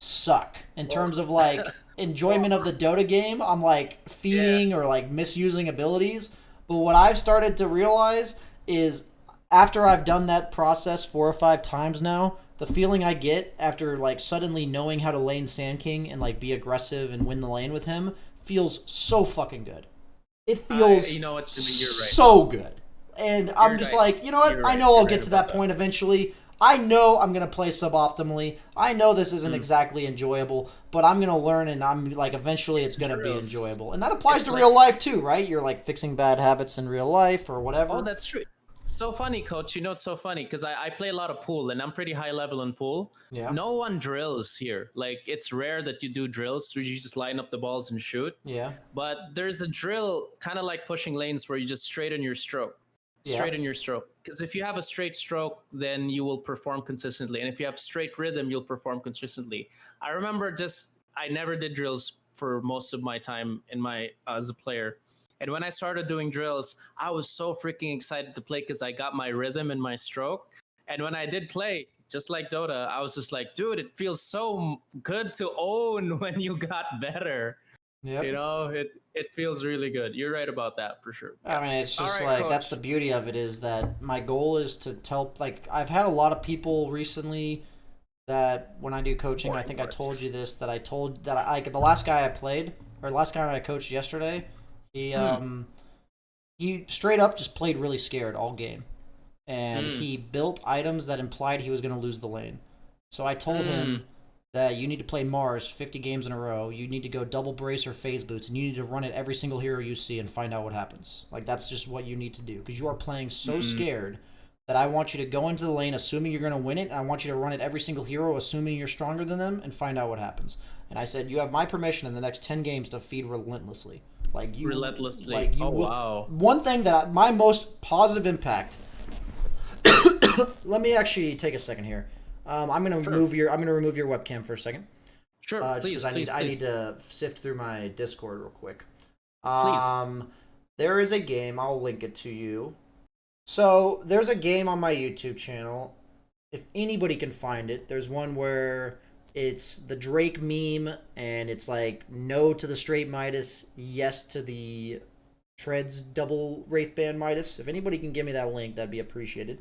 suck in terms of like enjoyment of the Dota game. I'm like feeding or like misusing abilities. But what I've started to realize is after I've done that process 4 or 5 times now, the feeling I get after like suddenly knowing how to lane Sand King and like be aggressive and win the lane with him feels so fucking good. It feels you know what, Jimmy, you're right. so good. And I'm You're just right. like, you know what? You're I right. know I'll You're get right to about that point eventually. I know I'm going to play suboptimally. I know this isn't Mm. exactly enjoyable, but I'm going to learn and I'm like eventually it's going to be drills. enjoyable. And that applies It's to like- real life too, right? You're like fixing bad habits in real life or whatever. Oh, that's true. So funny, coach. You know, it's so funny because I play a lot of pool and I'm pretty high level in pool. Yeah. No one drills here. Like, it's rare that you do drills. So you just line up the balls and shoot. Yeah. But there's a drill kind of like pushing lanes where you just straighten your stroke. Yeah. Straighten your stroke. Because if you have a straight stroke, then you will perform consistently. And if you have straight rhythm, you'll perform consistently. I remember I never did drills for most of my time in my as a player. And when I started doing drills, I was so freaking excited to play because I got my rhythm and my stroke. And when I did play, just like Dota, I was just like, dude, it feels so good to own when you got better. Yep. You know, it feels really good. You're right about that for sure. I mean, it's just All right, like that's the coach. beauty of it is that my goal is to tell. Like, I've had a lot of people recently that when I do coaching, I think I told you this that I told that like the last guy I played or last guy I coached yesterday, he straight up just played really scared all game, and he built items that implied he was going to lose the lane. So I told him that you need to play Mars 50 games in a row. You need to go double brace or phase boots, and you need to run at every single hero you see and find out what happens. Like, that's just what you need to do because you are playing so scared that I want you to go into the lane assuming you're going to win it, and I want you to run at every single hero assuming you're stronger than them and find out what happens. And I said, you have my permission in the next 10 games to feed relentlessly. Like you Relentlessly. Like you Oh, will, wow. One thing that my most positive impact. Let me actually take a second here. I'm gonna remove your webcam for a second. Sure, Just please, 'cause please, I please. need to sift through my Discord real quick. Please. There is a game. I'll link it to you. So there's a game on my YouTube channel. If anybody can find it, there's one where it's the Drake meme, and it's like no to the straight Midas, yes to the Treads double Wraithband Midas. If anybody can give me that link, that'd be appreciated.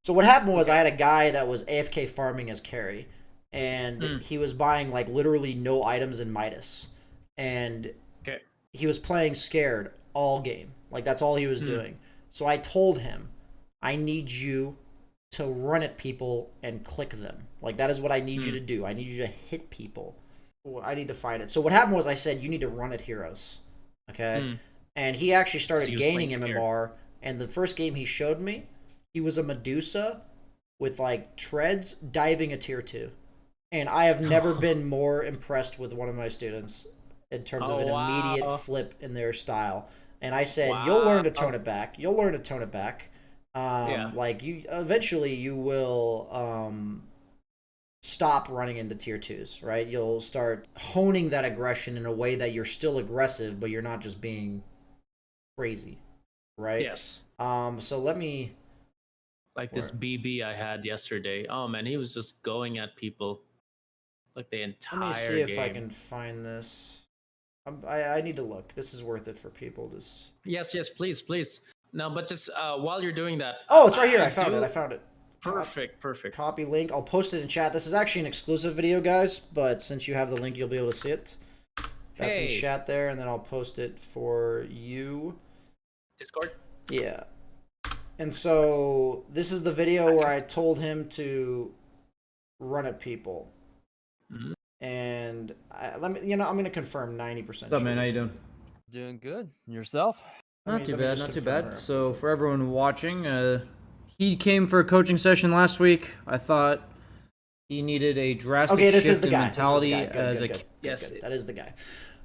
So what happened was I had a guy that was AFK farming as carry, and he was buying like literally no items in Midas, and he was playing scared all game. Like that's all he was doing. So I told him, I need you to run at people and click them. Like that is what I need you to do. I need you to hit people. I need to find it. So what happened was I said, you need to run at heroes. Okay? And he actually started gaining MMR, and the first game he showed me, he was a Medusa with like treads diving a tier 2. And I have never been more impressed with one of my students in terms of an immediate flip in their style. And I said, you'll learn to tone it back. You'll learn to tone it back. Like you eventually you will stop running into tier 2s, right? You'll start honing that aggression in a way that you're still aggressive, but you're not just being crazy, right? Yes. So let me like this BB I had yesterday. Oh man, he was just going at people like the entire game. Let me see if I can find this. I need to look. This is worth it for people. Yes, please. No, but just while you're doing that. Oh, it's right here. I found it. Perfect. Copy link. I'll post it in chat. This is actually an exclusive video, guys, but since you have the link, you'll be able to see it. That's in chat there, and then I'll post it for you. Discord? Yeah. And so this is the video where I told him to run at people. And I'm going to confirm 90%. What's up, man? How you doing? Doing good. Yourself? Not too bad. So for everyone watching, he came for a coaching session last week. I thought he needed a drastic shift in mentality as a Yes, that is the guy.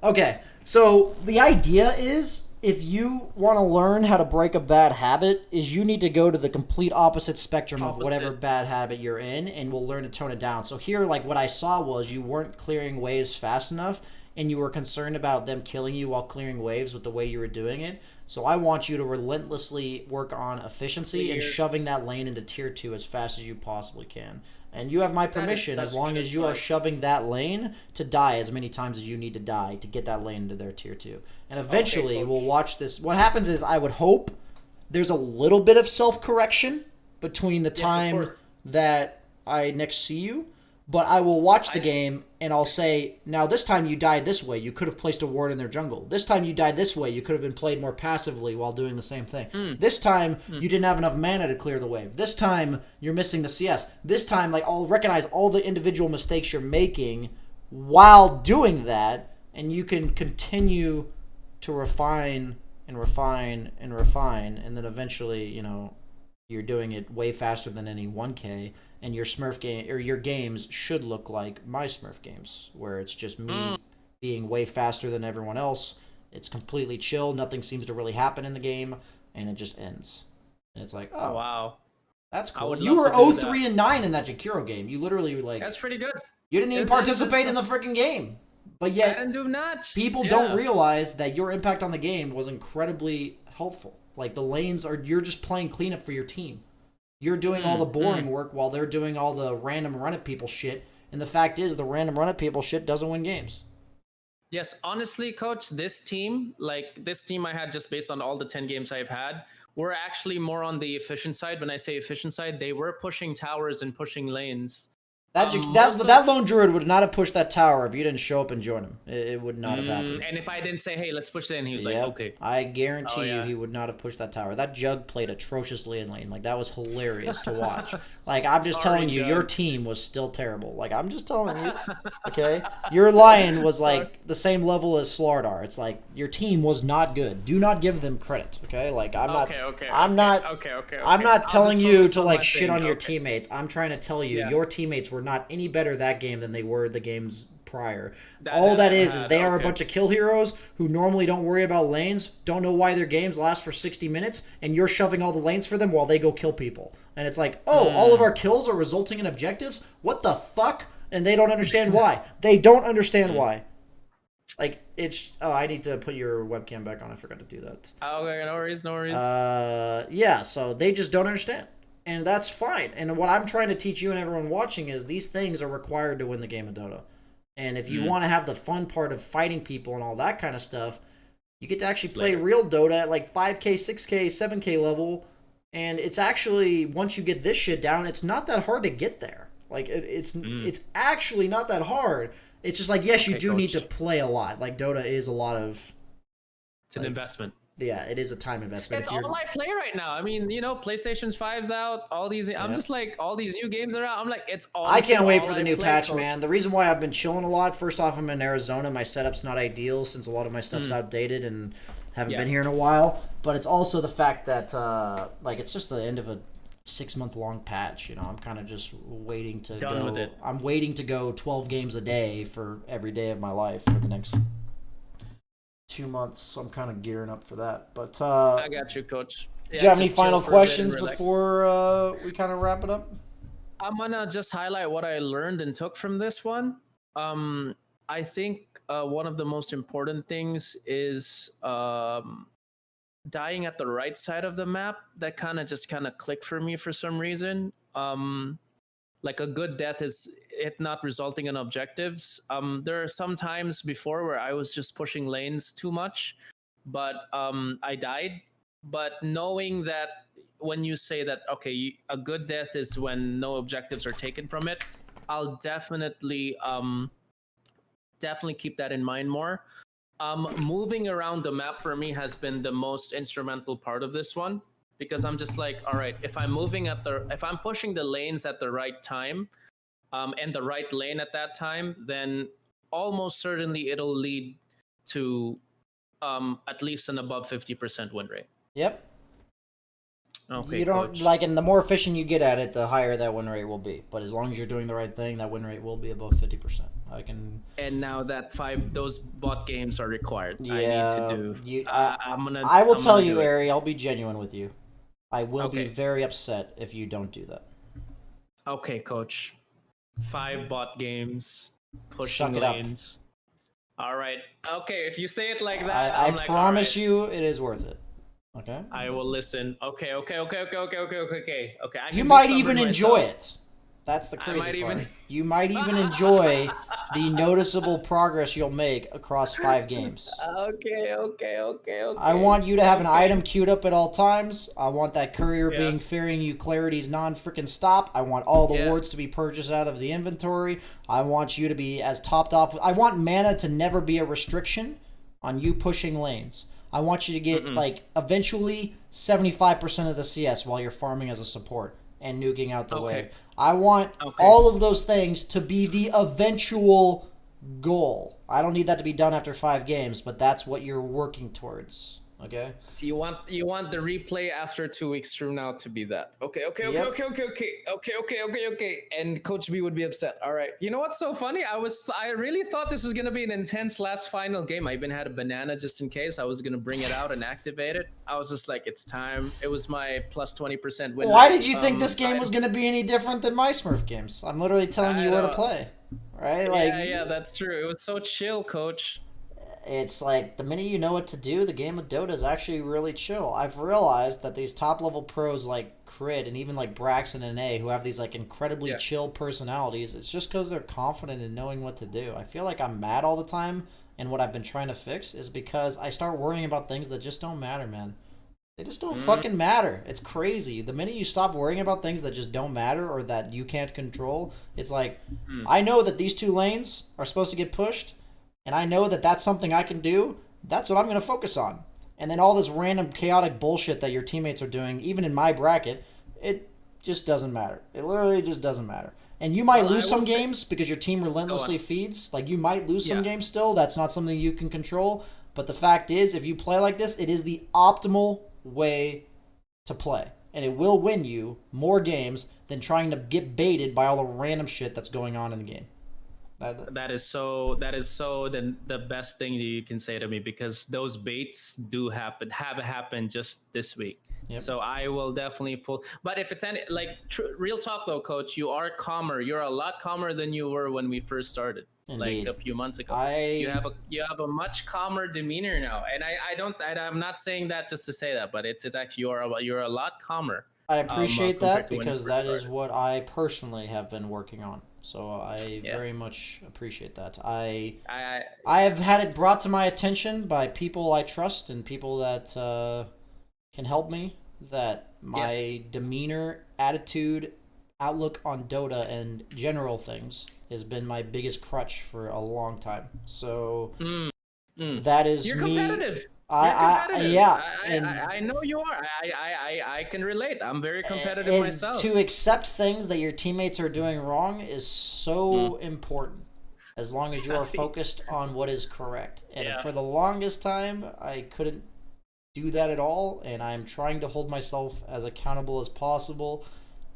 Okay, so the idea is if you want to learn how to break a bad habit, is you need to go to the complete opposite spectrum of whatever bad habit you're in, and we'll learn to tone it down. So here, like what I saw was you weren't clearing waves fast enough, and you were concerned about them killing you while clearing waves with the way you were doing it. So I want you to relentlessly work on efficiency and shoving that lane into tier 2 as fast as you possibly can. And you have my That is permission as such long good as you are advice. shoving that lane to die as many times as you need to die to get that lane into their tier 2. And eventually Coach. we'll watch this. What happens is I would hope there's a little bit of self-correction between the Yes, of time course. that I next see you, but I will watch the game and I'll say, now this time you died this way. You could have placed a ward in their jungle. This time you died this way. You could have been played more passively while doing the same thing. This time you didn't have enough mana to clear the wave. This time you're missing the CS. This time, like, I'll recognize all the individual mistakes you're making while doing that, and you can continue to refine and refine and refine, and then eventually, you know, you're doing it way faster than any 1K, and your Smurf game or your games should look like my Smurf games, where it's just me being way faster than everyone else. It's completely chill. Nothing seems to really happen in the game, and it just ends. And it's like, oh, Wow. that's I cool. would You love were to do 0-3 and 9 in that Jakiro game. You literally like That's pretty good. you didn't even It's- participate in the freaking game, but I yet didn't do nuts. people don't realize that your impact on the game was incredibly helpful. Like, the lanes are, you're just playing cleanup for your team. You're doing all the boring work while they're doing all the random run at people shit. And the fact is, the random run at people shit doesn't win games. Yes, honestly, coach, this team I had just based on all the 10 games I've had, we're actually more on the efficient side. When I say efficient side, they were pushing towers and pushing lanes. That lone druid would not have pushed that tower if you didn't show up and join him. It would not have happened. And if I didn't say, hey, let's push it in, he was Yep. like, okay. I guarantee Oh, yeah. you he would not have pushed that tower. That Jug played atrociously in lane. Like, that was hilarious to watch. Like, I'm just Sorry, telling you, Jug. your team was still terrible. Like, I'm just telling you, okay? Your Lion was, like, the same level as Slardar. It's like, your team was not good. Do not give them credit, okay? Like, I'm not... I'm not telling you to, like, shit on your teammates. I'm trying to tell you, your teammates were not any better that game than they were the games prior. All that is they are a bunch of kill heroes who normally don't worry about lanes, don't know why their games last for 60 minutes, and you're shoving all the lanes for them while they go kill people. And it's like, oh, all of our kills are resulting in objectives? What the fuck? And they don't understand why. They don't understand why. Like, it's... Oh, I need to put your webcam back on. I forgot to do that. Okay, no worries. Yeah, so they just don't understand. And that's fine. And what I'm trying to teach you and everyone watching is these things are required to win the game of Dota. And if you want to have the fun part of fighting people and all that kind of stuff, you get to actually play real Dota at like 5K, 6K, 7K level. And it's actually, once you get this shit down, it's not that hard to get there. Like, it's actually not that hard. It's just like, yes, you do need to play a lot. Like, Dota is a lot of... It's an investment. Yeah, it is a time investment. It's all I play right now. I mean, you know, PlayStation 5's out. All these, I'm just like, all these new games are out. I'm like, it's all. I can't wait for the new patch, man. The reason why I've been chilling a lot, first off, I'm in Arizona. My setup's not ideal since a lot of my stuff's outdated and haven't been here in a while. But it's also the fact that, like, it's just the end of a 6-month-long patch. You know, I'm kind of just waiting to Done go. with it. I'm waiting to go 12 games a day for every day of my life for the next 2 months, so I'm kind of gearing up for that. But I got you, coach. Do you have any just chill final for a bit and questions relax. before we kind of wrap it up? I'm gonna just highlight what I learned and took from this one. I think one of the most important things is dying at the right side of the map. That kind of clicked for me for some reason. Like, a good death is it not resulting in objectives. There are some times before where I was just pushing lanes too much, but I died. But knowing that when you say that, okay, a good death is when no objectives are taken from it, I'll definitely keep that in mind more. Moving around the map for me has been the most instrumental part of this one, because I'm just like, all right, if I'm pushing the lanes at the right time, and the right lane at that time, then almost certainly it'll lead to at least an above 50% win rate. Yep. Okay, you don't coach. like, and the more efficient you get at it, the higher that win rate will be. But as long as you're doing the right thing, that win rate will be above 50%. I can. And now that those bot games are required, Yeah. I need to do. I will tell you, Eri. I'll be genuine with you. I will be Okay. very upset if you don't do that. Okay, coach. 5 bot games, Suck pushing it up. lanes. All right. Okay, if you say it like that, I I'm like, promise all right, you, it is worth it. Okay. I will listen. Okay. I You can be might stubborn even enjoy myself. it. That's the I might crazy part. even. You might even enjoy the noticeable progress you'll make across 5 games. I Okay. want you to have an Okay. item queued up at all times. I want that courier Yeah. being fearing you clarity's non-freaking stop. I want all the Yeah. wards to be purchased out of the inventory. I want you to be as topped off. I want mana to never be a restriction on you pushing lanes. I want you to get like eventually 75% of the CS while you're farming as a support and nuking out the Okay. wave. I want Okay. all of those things to be the eventual goal. I don't need that to be done after 5 games, but that's what you're working towards. Okay? So you want the replay after 2 weeks from now to be that. Okay. Yep. Okay. And Coach B would be upset. All right. You know what's so funny? I really thought this was gonna be an intense last final game. I even had a banana just in case. I was gonna bring it out and activate it. I was just like, it's time. It was my plus 20% win. Why rate. did you think this game was going to be any different than my Smurf games? I'm literally telling you where to play. Right? Like Yeah, that's true. It was so chill, Coach. it's like the minute you know what to do, the game of Dota is actually really chill. I've realized that these top level pros like Crit and even like Braxton and A, who have these like incredibly chill personalities, it's just because they're confident in knowing what to do. I feel like I'm mad all the time, and what I've been trying to fix is because I start worrying about things that just don't matter, man. They just don't fucking matter. It's crazy. The minute you stop worrying about things that just don't matter or that you can't control, it's like, I know that these 2 lanes are supposed to get pushed, and I know that that's something I can do. That's what I'm going to focus on. And then all this random chaotic bullshit that your teammates are doing, even in my bracket, it just doesn't matter. It literally just doesn't matter. And you might lose some games because your team relentlessly feeds. Like, you might lose some games still. That's not something you can control. But the fact is, if you play like this, it is the optimal way to play. And it will win you more games than trying to get baited by all the random shit that's going on in the game. That is so the best thing that you can say to me, because those baits do have happened just this week. Yep. So I will definitely pull. But if it's any like real talk though, Coach, you are calmer. You're a lot calmer than you were when we first started. Indeed. Like a few months ago. I- You have a much calmer demeanor now, and I'm not saying that just to say that, but it's actually you're a lot calmer. I appreciate compared that to when you because first that is started. what I personally have been working on. So I very much appreciate that. I have had it brought to my attention by people I trust and people that can help me, that my demeanor, attitude, outlook on Dota and general things has been my biggest crutch for a long time. So that is You're me. competitive. I know you are. I can relate. I'm very competitive and myself. to accept things that your teammates are doing wrong is so important, as long as you are focused on what is correct. And for the longest time, I couldn't do that at all, and I'm trying to hold myself as accountable as possible.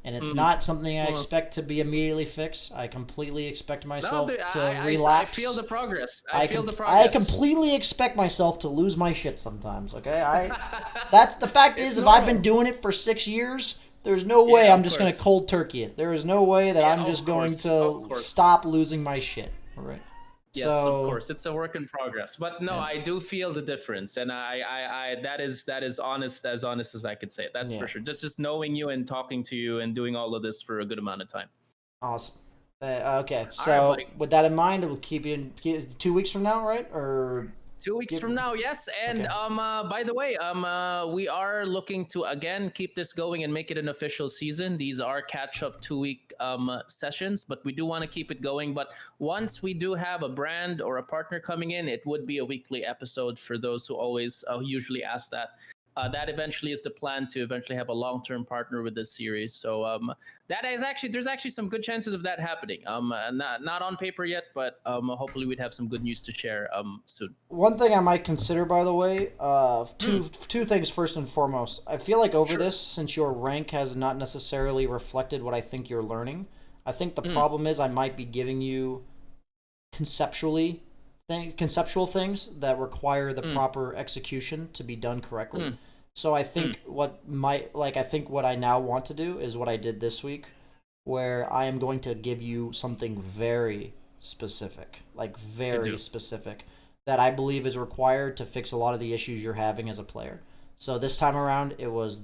And it's not something I expect to be immediately fixed. I completely expect myself to relapse. I feel the progress. I completely expect myself to lose my shit sometimes. Okay, that's the fact. Is if I've been doing it for 6 years, there's no way I'm just gonna cold turkey it. There is no way that I'm just going to stop losing my shit. All right. Yes, of course, it's a work in progress. But no, I do feel the difference, and I that is honest as I could say it. That's for sure. Just knowing you and talking to you and doing all of this for a good amount of time. Awesome. Okay, so with that in mind, we'll keep you in 2 weeks from now, right? Or 2 weeks from now, yes. And by the way, we are looking to again keep this going and make it an official season. These are catch-up 2-week sessions, but we do want to keep it going. But once we do have a brand or a partner coming in, it would be a weekly episode for those who always usually ask that. That eventually is the plan, to eventually have a long-term partner with this series. So there's actually some good chances of that happening. Not on paper yet, but hopefully we'd have some good news to share soon. One thing I might consider, by the way, two things first and foremost. I feel like over this, since your rank has not necessarily reflected what I think you're learning, I think the problem is I might be giving you conceptual things that require the proper execution to be done correctly. So I think what I now want to do is what I did this week, where I am going to give you something very specific, specific, that I believe is required to fix a lot of the issues you're having as a player. So this time around, it's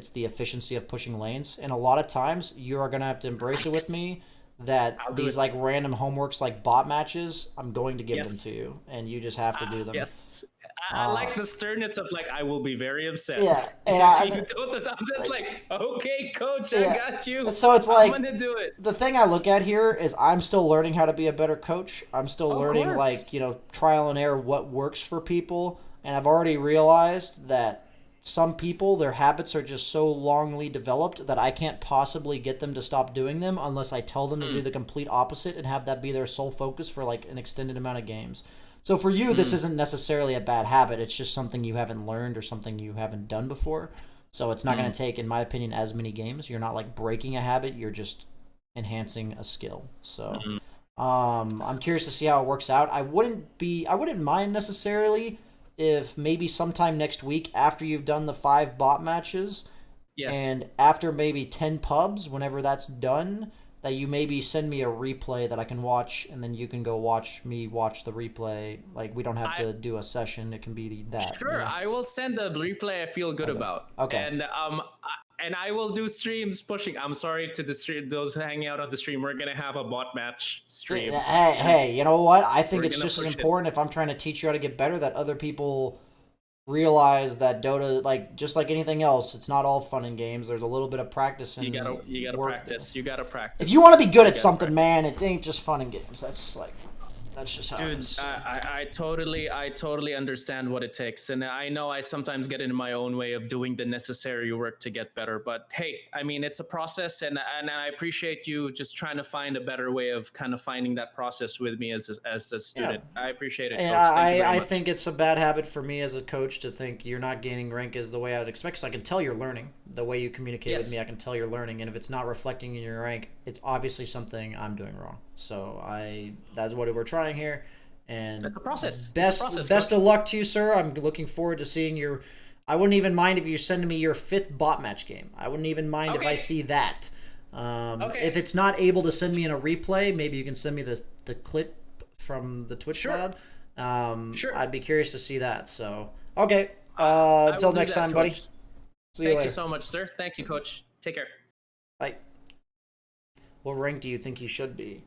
the efficiency of pushing lanes, and a lot of times you are gonna have to embrace it with me that these like random homeworks like bot matches, I'm going to give them to you, and you just have to do them. Yes. I like the sternness of like I will be very upset. Yeah, and if you don't, I'm just like, okay, coach, I got you. So it's like I'm gonna do it. The thing I look at here is I'm still learning how to be a better coach. I'm still learning course. like trial and error what works for people, and I've already realized that some people, their habits are just so longly developed that I can't possibly get them to stop doing them unless I tell them to do the complete opposite and have that be their sole focus for like an extended amount of games. So for you, this isn't necessarily a bad habit. It's just something you haven't learned or something you haven't done before. So it's not going to take, in my opinion, as many games. You're not like breaking a habit. You're just enhancing a skill. So I'm curious to see how it works out. I wouldn't mind necessarily if maybe sometime next week after you've done the 5 bot matches and after maybe 10 pubs, whenever that's done, that you maybe send me a replay that I can watch, and then you can go watch me watch the replay. Like, we don't have to do a session. It can be that. Sure, I will send the replay I feel good about. Okay. And I will do streams pushing. I'm sorry to the stream, those hanging out on the stream. We're gonna have a bot match stream. Hey, you know what? I think it's just as important if I'm trying to teach you how to get better that other people realize that Dota, like just like anything else, it's not all fun and games. There's a little bit of practice and you gotta practice. You gotta practice. If you want to be good at something, man, it ain't just fun and games. That's just how it is. I totally understand what it takes, and I know I sometimes get in my own way of doing the necessary work to get better. But hey, I mean, it's a process, and I appreciate you just trying to find a better way of kind of finding that process with me as a student. Yeah. I appreciate it. And Coach. I think it's a bad habit for me as a coach to think you're not gaining rank is the way I'd expect. Because I can tell you're learning. The way you communicate with me, I can tell you're learning, and if it's not reflecting in your rank, it's obviously something I'm doing wrong. So that's what we're trying here, and it's a process. Best of luck to you, sir. I'm looking forward to seeing your. I wouldn't even mind if you send me your 5th bot match game. I wouldn't even mind if I see that. If it's not able to send me in a replay, maybe you can send me the clip from the Twitch pod. Sure. I'd be curious to see that. So okay. Until next time, buddy. See you later. Thank you so much, sir. Thank you, coach. Take care. Bye. What rank do you think you should be?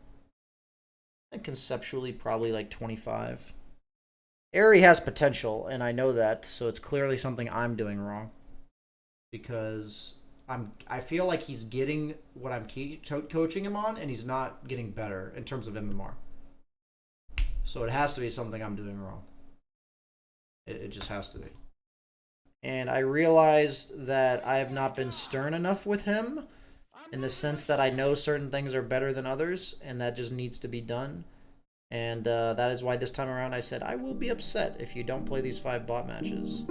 And conceptually, probably like 25. Eri has potential, and I know that, so it's clearly something I'm doing wrong. Because I feel like he's getting what I'm coaching him on, and he's not getting better in terms of MMR. So it has to be something I'm doing wrong. It just has to be. And I realized that I have not been stern enough with him, in the sense that I know certain things are better than others, and that just needs to be done. And that is why this time around I said, I will be upset if you don't play these 5 bot matches.